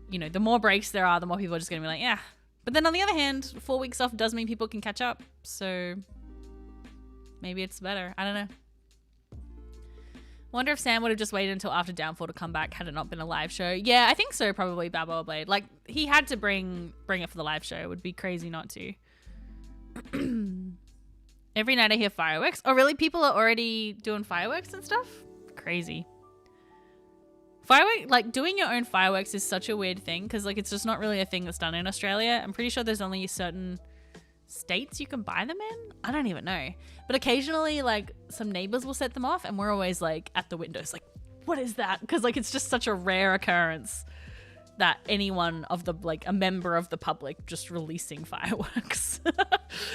you know, the more breaks there are, the more people are just going to be like, yeah. But then on the other hand, 4 weeks off does mean people can catch up. So maybe it's better. I don't know. Wonder if Sam would have just waited until after Downfall to come back had it not been a live show. Yeah, I think so, probably, Babbo Blade. Like, he had to bring it for the live show. It would be crazy not to. Every night I hear fireworks. Oh, really? People are already doing fireworks and stuff? Crazy. Like, doing your own fireworks is such a weird thing because, like, it's just not really a thing that's done in Australia. I'm pretty sure there's only certain states you can buy them in. I don't even know. But occasionally, like, some neighbors will set them off and we're always, like, at the windows, like, what is that? Because, like, it's just such a rare occurrence that anyone of the, like, a member of the public just releasing fireworks.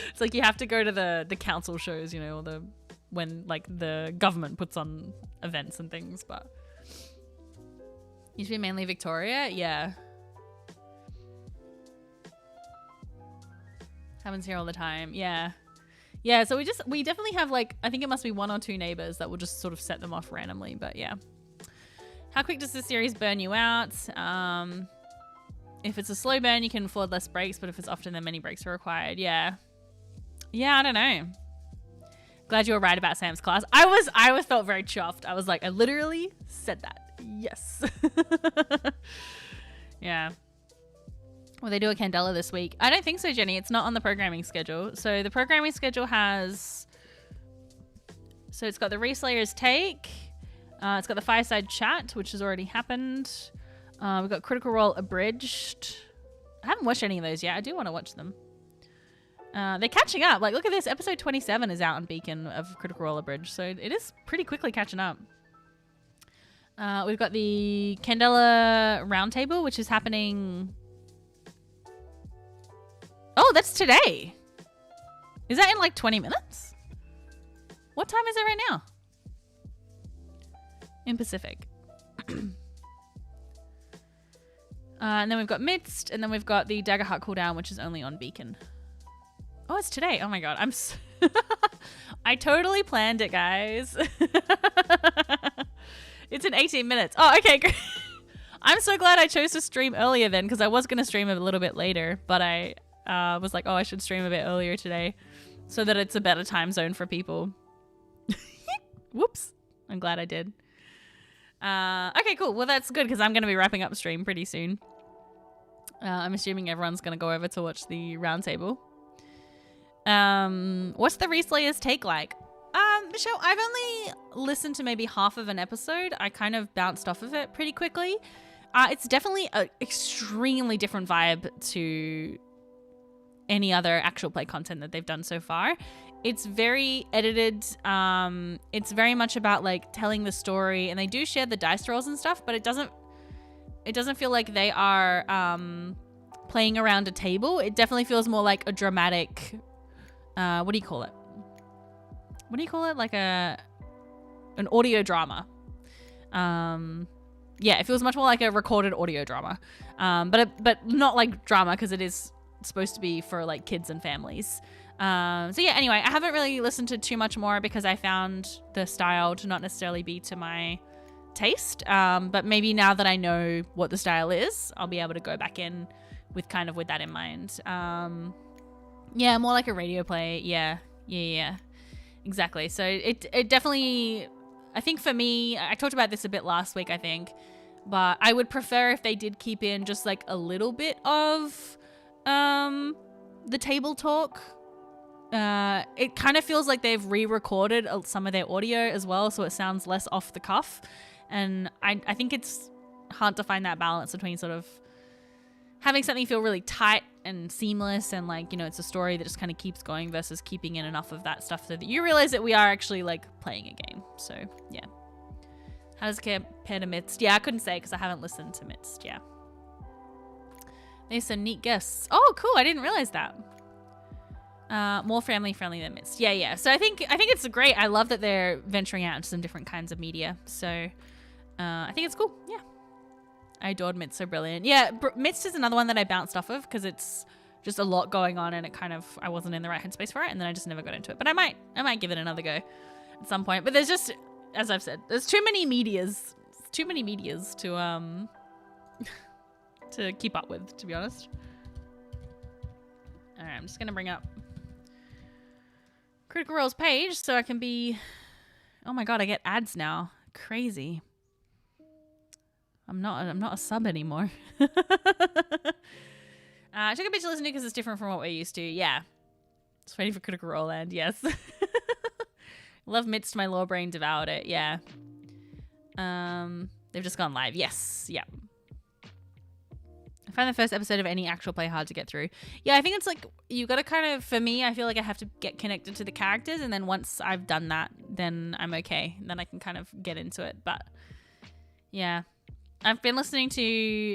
It's like you have to go to the council shows, you know, or when, like, the government puts on events and things, but... Used to be mainly Victoria? Yeah. Happens here all the time. Yeah. Yeah, so we definitely have, like, I think it must be 1 or 2 neighbors that will just sort of set them off randomly, but yeah. How quick does the series burn you out? If it's a slow burn, you can afford less breaks, but if it's often, then many breaks are required. Yeah. Yeah, I don't know. Glad you were right about Sam's class. I felt very chuffed. I was like, I literally said that. Yes. Yeah. Will they do a Candela this week? I don't think so, Jenny. It's not on the programming schedule. So the programming schedule has... So it's got the Reslayer's Take. It's got the Fireside Chat, which has already happened. We've got Critical Role Abridged. I haven't watched any of those yet. I do want to watch them. They're catching up. Like, look at this. Episode 27 is out on Beacon of Critical Role Abridged. So it is pretty quickly catching up. We've got the Candela Roundtable, which is happening... Oh, that's today. Is that in like 20 minutes? What time is it right now? In Pacific. And then we've got Midst, and then we've got the Daggerheart cooldown, which is only on Beacon. Oh, it's today. Oh my god. I totally planned it, guys. It's in 18 minutes. Oh, okay, great. I'm so glad I chose to stream earlier then, because I was going to stream a little bit later, but I was like, oh, I should stream a bit earlier today so that it's a better time zone for people. Whoops. I'm glad I did. Okay, cool. Well, that's good because I'm going to be wrapping up stream pretty soon. I'm assuming everyone's going to go over to watch the roundtable. What's the Reslayer's Take like? Michelle, I've only listened to maybe half of an episode. I kind of bounced off of it pretty quickly. It's definitely an extremely different vibe to any other actual play content that they've done so far. It's very edited. It's very much about like telling the story, and they do share the dice rolls and stuff, but it doesn't feel like they are playing around a table. It definitely feels more like a dramatic, what do you call it? What do you call it? Like an audio drama. Yeah, it feels much more like a recorded audio drama. But not like drama because it is supposed to be for like kids and families. So yeah, anyway, I haven't really listened to too much more because I found the style to not necessarily be to my taste. But maybe now that I know what the style is, I'll be able to go back in with that in mind. Yeah, more like a radio play. Yeah. Exactly. So it definitely, I think for me, I talked about this a bit last week, I think, but I would prefer if they did keep in just like a little bit of the table talk. It kind of feels like they've re-recorded some of their audio as well, so it sounds less off the cuff. And I think it's hard to find that balance between sort of having something feel really tight and seamless and like, you know, it's a story that just kind of keeps going versus keeping in enough of that stuff so that you realize that we are actually like playing a game. So yeah. How does it compare to Midst? Yeah, I couldn't say because I haven't listened to Midst. Yeah. There's some neat guests. Oh, cool. I didn't realize that. More family friendly than Midst. Yeah. So I think it's great. I love that they're venturing out into some different kinds of media. So I think it's cool. Yeah. I adored Midst, so brilliant. Yeah, Midst is another one that I bounced off of because it's just a lot going on and I wasn't in the right headspace for it, and then I just never got into it. But I might give it another go. at some point. But there's just, as I've said, there's too many medias. Too many medias to to keep up with, to be honest. All right, I'm just gonna bring up Critical Role's page so I can be. Oh my god, I get ads now. Crazy. I'm not a sub anymore. I took a bit to listen to because it's different from what we're used to. Yeah. Just waiting for Critical Role and yes. Love midst my law brain devoured it. Yeah. They've just gone live. Yes. Yeah. I find the first episode of any actual play hard to get through. Yeah, I think it's like you got to kind of, for me, I feel like I have to get connected to the characters, and then once I've done that, then I'm okay. Then I can kind of get into it. But yeah. I've been listening to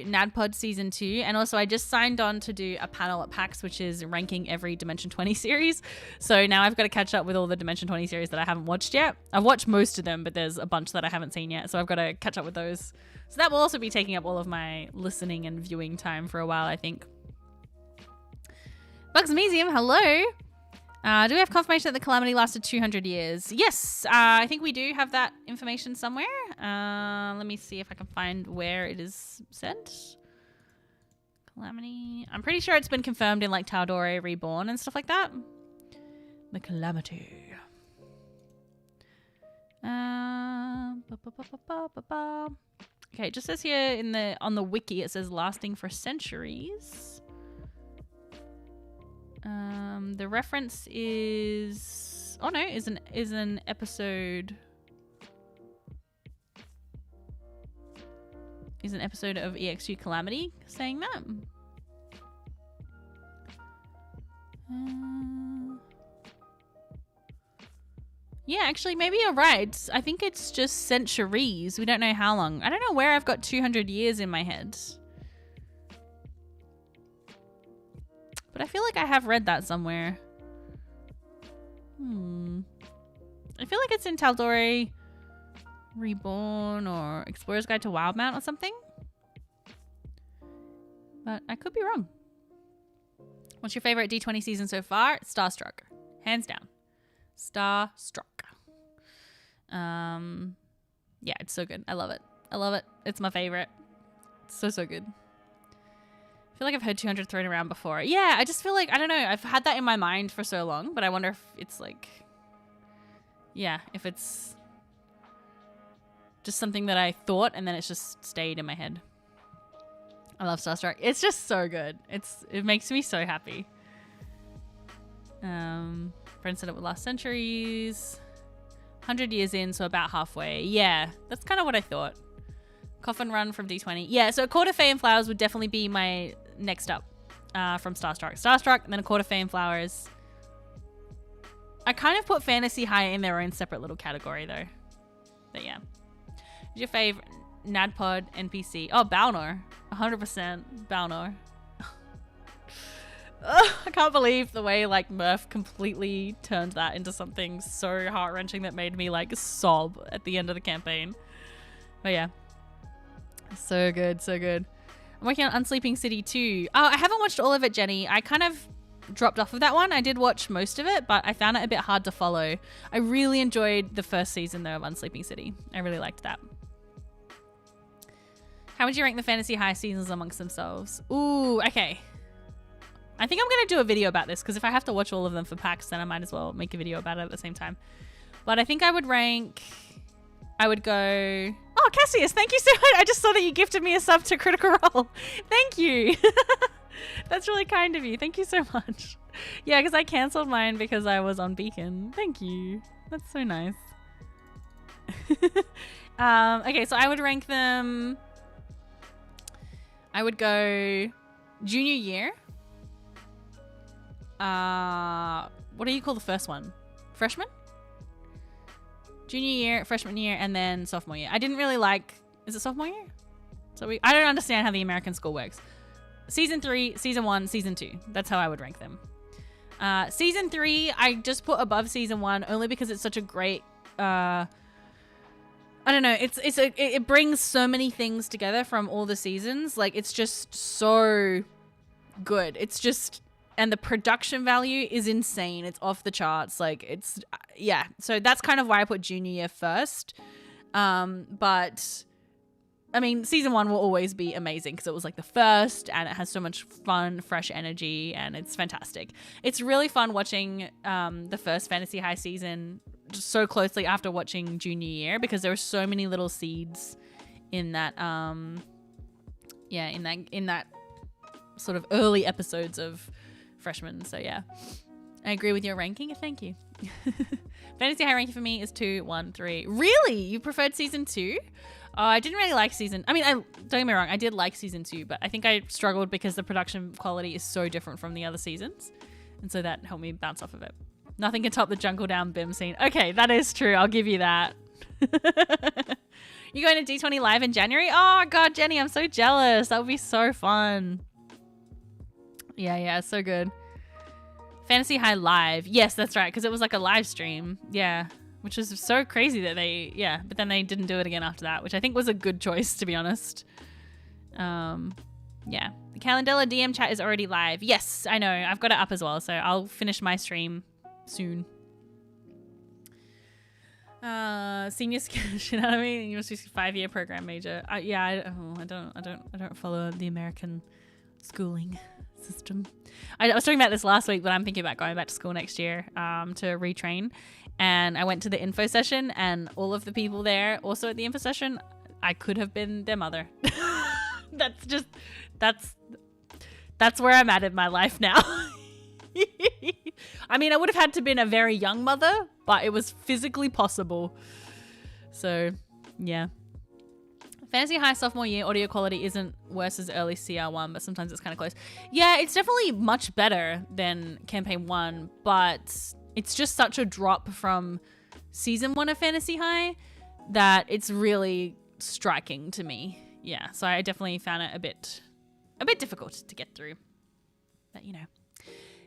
NADPOD Season 2, and also I just signed on to do a panel at PAX, which is ranking every Dimension 20 series. So now I've got to catch up with all the Dimension 20 series that I haven't watched yet. I've watched most of them, but there's a bunch that I haven't seen yet, so I've got to catch up with those. So that will also be taking up all of my listening and viewing time for a while, I think. Bugs Museum, hello! Do we have confirmation that the Calamity lasted 200 years? Yes, I think we do have that information somewhere. Let me see if I can find where it is said. Calamity. I'm pretty sure it's been confirmed in like Tal'Dorei Reborn and stuff like that. The Calamity. Okay, it just says here on the wiki, it says lasting for centuries. The reference is an episode of EXU Calamity saying that. Yeah, actually, maybe you're right. I think it's just centuries. We don't know how long. I don't know where I've got 200 years in my head. But I feel like I have read that somewhere. I feel like it's in Tal'Dorei Reborn or Explorer's Guide to Wildmount or something. But I could be wrong. What's your favorite D20 season so far? Starstruck. Hands down. Starstruck. Yeah, it's so good. I love it. I love it. It's my favorite. It's so good. I feel like I've heard 200 thrown around before. Yeah, I just feel like, I don't know, I've had that in my mind for so long, but I wonder if it's like, yeah, if it's just something that I thought and then it's just stayed in my head. I love Starstruck. It's just so good. It makes me so happy. Friend said it would last centuries. 100 years in, so about halfway. Yeah, that's kind of what I thought. Coffin Run from D20. Yeah, so A Court of Fey and Flowers would definitely be my next up from Starstruck. Starstruck, and then A Court of Fey and Flowers. I kind of put Fantasy high in their own separate little category, though. But yeah. Who's your favorite NADPOD NPC? Oh, Balnor. 100% Balnor. I can't believe the way like Murph completely turned that into something so heart-wrenching that made me like sob at the end of the campaign. But yeah. So good, so good. I'm working on Unsleeping City 2. Oh, I haven't watched all of it, Jenny. I kind of dropped off of that one. I did watch most of it, but I found it a bit hard to follow. I really enjoyed the first season, though, of Unsleeping City. I really liked that. How would you rank the fantasy high seasons amongst themselves? Ooh, okay. I think I'm going to do a video about this, because if I have to watch all of them for PAX, then I might as well make a video about it at the same time. But I think I would rank... I would go... Oh, Cassius, thank you so much. I just saw that you gifted me a sub to Critical Role. Thank you. That's really kind of you. Thank you so much. Yeah, because I cancelled mine because I was on Beacon. Thank you. That's so nice. Okay, so I would rank them... I would go junior year. What do you call the first one? Freshman? Junior year, freshman year, and then sophomore year. I didn't really like... Is it sophomore year? So I don't understand how the American school works. Season 3, Season 1, Season 2. That's how I would rank them. Season 3, I just put above Season 1 only because it's such a great... I don't know. It brings so many things together from all the seasons. Like, it's just so good. It's just... and the production value is insane. It's off the charts. Like it's, yeah. So that's kind of why I put junior year first. But I mean, season 1 will always be amazing because it was like the first and it has so much fun, fresh energy, and it's fantastic. It's really fun watching the first Fantasy High season just so closely after watching junior year, because there were so many little seeds in that in that sort of early episodes of Freshmen. So yeah, I agree with your ranking. Thank you. Fantasy High ranking for me is 2, 1, 3. Really? You preferred season 2? I didn't really like don't get me wrong, I did like season 2, but I think I struggled because the production quality is so different from the other seasons. And so that helped me bounce off of it. Nothing can top the Jungle Down BIM scene. Okay, that is true. I'll give you that. You going to D20 live in January? Oh God, Jenny, I'm so jealous. That would be so fun. Yeah, so good. Fantasy High live. Yes, that's right, because it was like a live stream. Yeah. Which is so crazy that but then they didn't do it again after that, which I think was a good choice, to be honest. Yeah. The Calendella DM chat is already live. Yes, I know. I've got it up as well, so I'll finish my stream soon. Senior skills, you know what I mean? University 5-year program major. I don't follow the American schooling system. I was talking about this last week, but I'm thinking about going back to school next year to retrain. And I went to the info session, and all of the people there also at the info session, I could have been their mother. That's where I'm at in my life now. I mean, I would have had to been a very young mother, but it was physically possible. So, yeah. Fantasy High sophomore year audio quality isn't worse as early CR1, but sometimes it's kind of close. Yeah, it's definitely much better than campaign 1, but it's just such a drop from season 1 of Fantasy High that it's really striking to me. Yeah, so I definitely found it a bit difficult to get through. But, you know,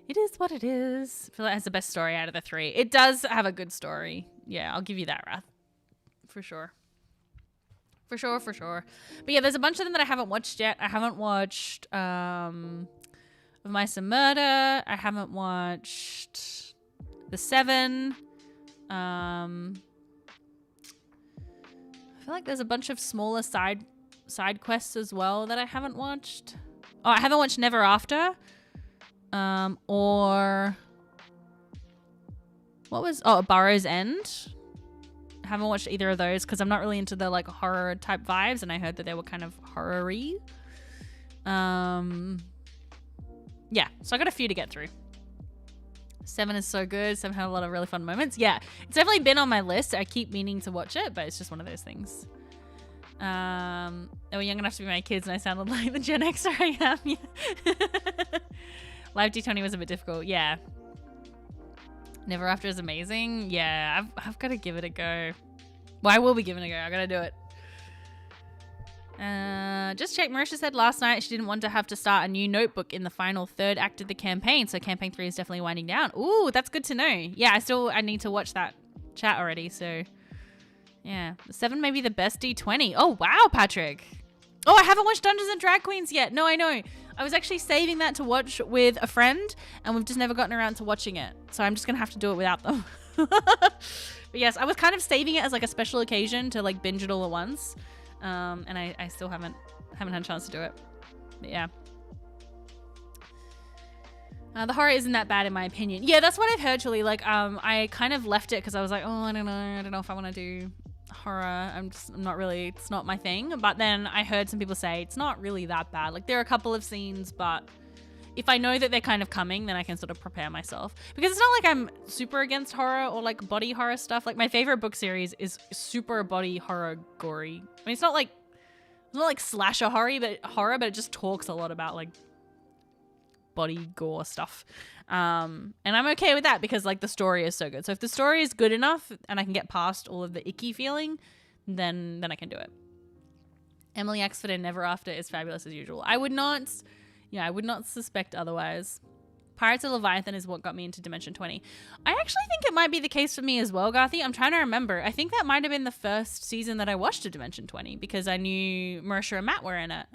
it is what it is. I feel like it has the best story out of the 3. It does have a good story. Yeah, I'll give you that, Wrath. For sure. For sure. But yeah, there's a bunch of them that I haven't watched yet. I haven't watched Of Mice and Murder. I haven't watched The 7. I feel like there's a bunch of smaller side quests as well that I haven't watched. Oh, I haven't watched Never After. Or what was Burrow's End. Haven't watched either of those because I'm not really into the like horror type vibes, and I heard that they were kind of horror-y. Yeah, so I got a few to get through. 7 is so good. 7 had a lot of really fun moments. Yeah, it's definitely been on my list. I keep meaning to watch it, but it's just one of those things. They were young enough to be my kids, and I sounded like the Gen Xer I am. Yeah. Live D20 was a bit difficult. Yeah. Never After is amazing. Yeah, I've got to give it a go. Well, I will be giving it a go. I got to do it. Just checked. Marisha said last night she didn't want to have to start a new notebook in the final 3rd act of the campaign. So campaign 3 is definitely winding down. Ooh, that's good to know. Yeah, I need to watch that chat already. So yeah, 7 may be the best D20. Oh, wow, Patrick. Oh, I haven't watched Dungeons and Drag Queens yet. No, I know. I was actually saving that to watch with a friend, and we've just never gotten around to watching it. So I'm just going to have to do it without them. But yes, I was kind of saving it as like a special occasion to like binge it all at once. And I still haven't had a chance to do it. But yeah. The horror isn't that bad in my opinion. Yeah, that's what I've heard, Julie. Like, I kind of left it because I was like, oh, I don't know if I want to do horror. I'm not really, it's not my thing. But then I heard some people say it's not really that bad. Like, there are a couple of scenes, but if I know that they're kind of coming, then I can sort of prepare myself. Because it's not like I'm super against horror or like body horror stuff. Like, my favorite book series is super body horror gory. I mean, it's not like slasher horror, but it just talks a lot about like body gore stuff. And I'm okay with that because like the story is so good. So if the story is good enough and I can get past all of the icky feeling, then I can do it. Emily Axford in Never After is fabulous as usual. I would not suspect otherwise. Pirates of Leviathan is what got me into Dimension 20. I actually think it might be the case for me as well, Garthy. I'm trying to remember. I think that might have been the first season that I watched a Dimension 20 because I knew Marisha and Matt were in it.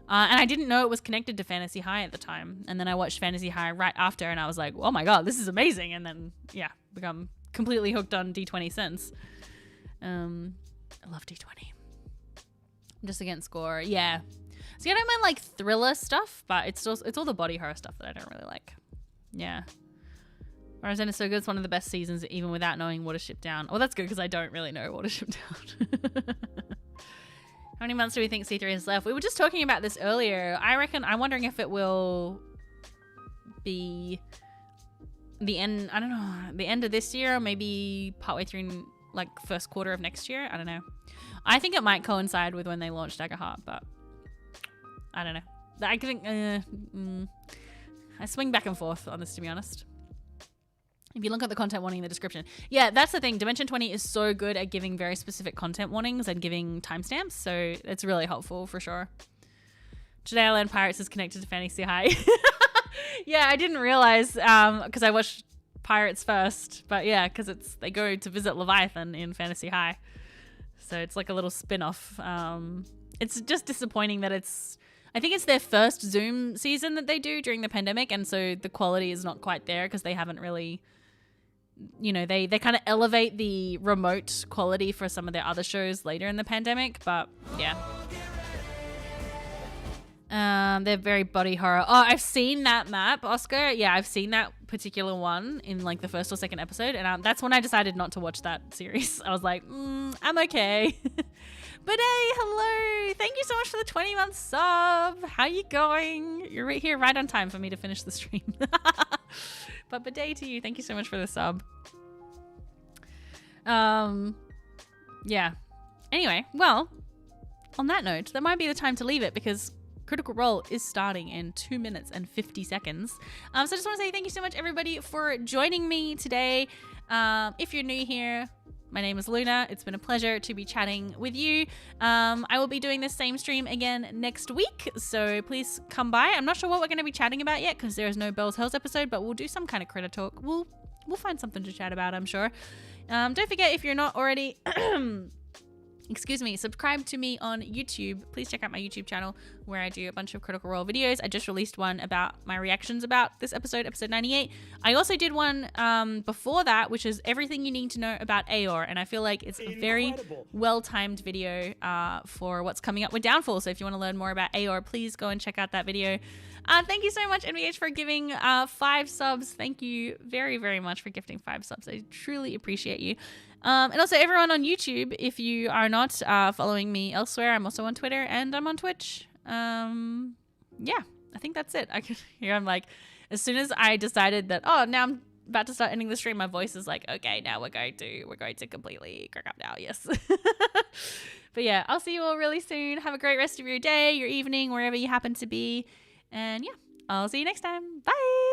And I didn't know it was connected to Fantasy High at the time. And then I watched Fantasy High right after, and I was like, oh my god, this is amazing. And then, yeah, become completely hooked on D20 since. I love D20. I'm just against gore. Yeah. See, I don't mind like thriller stuff, but it's all the body horror stuff that I don't really like. Yeah. Whereas then it's so good, it's one of the best seasons even without knowing Watership Down. Well, that's good because I don't really know Watership Down. How many months do we think C3 has left? We were just talking about this earlier. I'm wondering if it will be the end, I don't know, the end of this year or maybe partway through like first quarter of next year. I don't know. I think it might coincide with when they launched Dagger Heart, but I don't know. I think I swing back and forth on this, to be honest. If you look at the content warning in the description. Yeah, that's the thing. Dimension 20 is so good at giving very specific content warnings and giving timestamps, so it's really helpful for sure. Today I learned Pirates is connected to Fantasy High. Yeah, I didn't realize because I watched Pirates first, but yeah, because they go to visit Leviathan in Fantasy High. So it's like a little spin-off. It's just disappointing that I think it's their first Zoom season that they do during the pandemic, and so the quality is not quite there because they haven't really, they kind of elevate the remote quality for some of their other shows later in the pandemic, but yeah. They're very body horror. Oh, I've seen that map, Oscar. Yeah, I've seen that particular one in like the first or second episode, and that's when I decided not to watch that series. I was like, I'm okay. But hey, hello. Thank you so much for the 20-month sub. How you going? You're right here right on time for me to finish the stream. But bidet to you. Thank you so much for the sub. Yeah. Anyway, well, on that note, that might be the time to leave it because Critical Role is starting in 2 minutes and 50 seconds. So I just want to say thank you so much, everybody, for joining me today. If you're new here, my name is Luna. It's been a pleasure to be chatting with you. I will be doing this same stream again next week, so please come by. I'm not sure what we're going to be chatting about yet because there is no Bell's Hells episode, but we'll do some kind of critter talk. We'll find something to chat about, I'm sure. Don't forget, if you're not already subscribe to me on YouTube. Please check out my YouTube channel where I do a bunch of Critical Role videos. I just released one about my reactions about this episode 98. I also did one before that, which is everything you need to know about Aor, and I feel like it's a very well-timed video for what's coming up with Downfall. So if you want to learn more about Aor, please go and check out that video. Thank you so much, NVH, for giving 5 subs. Thank you very, very much for gifting 5 subs. I truly appreciate you. And also everyone on YouTube, if you are not following me elsewhere, I'm also on Twitter and I'm on Twitch. Yeah, I think that's it. I'm like, as soon as I decided that, now I'm about to start ending the stream, my voice is like, okay, now we're going to completely crack up now. Yes. But yeah, I'll see you all really soon. Have a great rest of your day, your evening, wherever you happen to be. And yeah, I'll see you next time. Bye.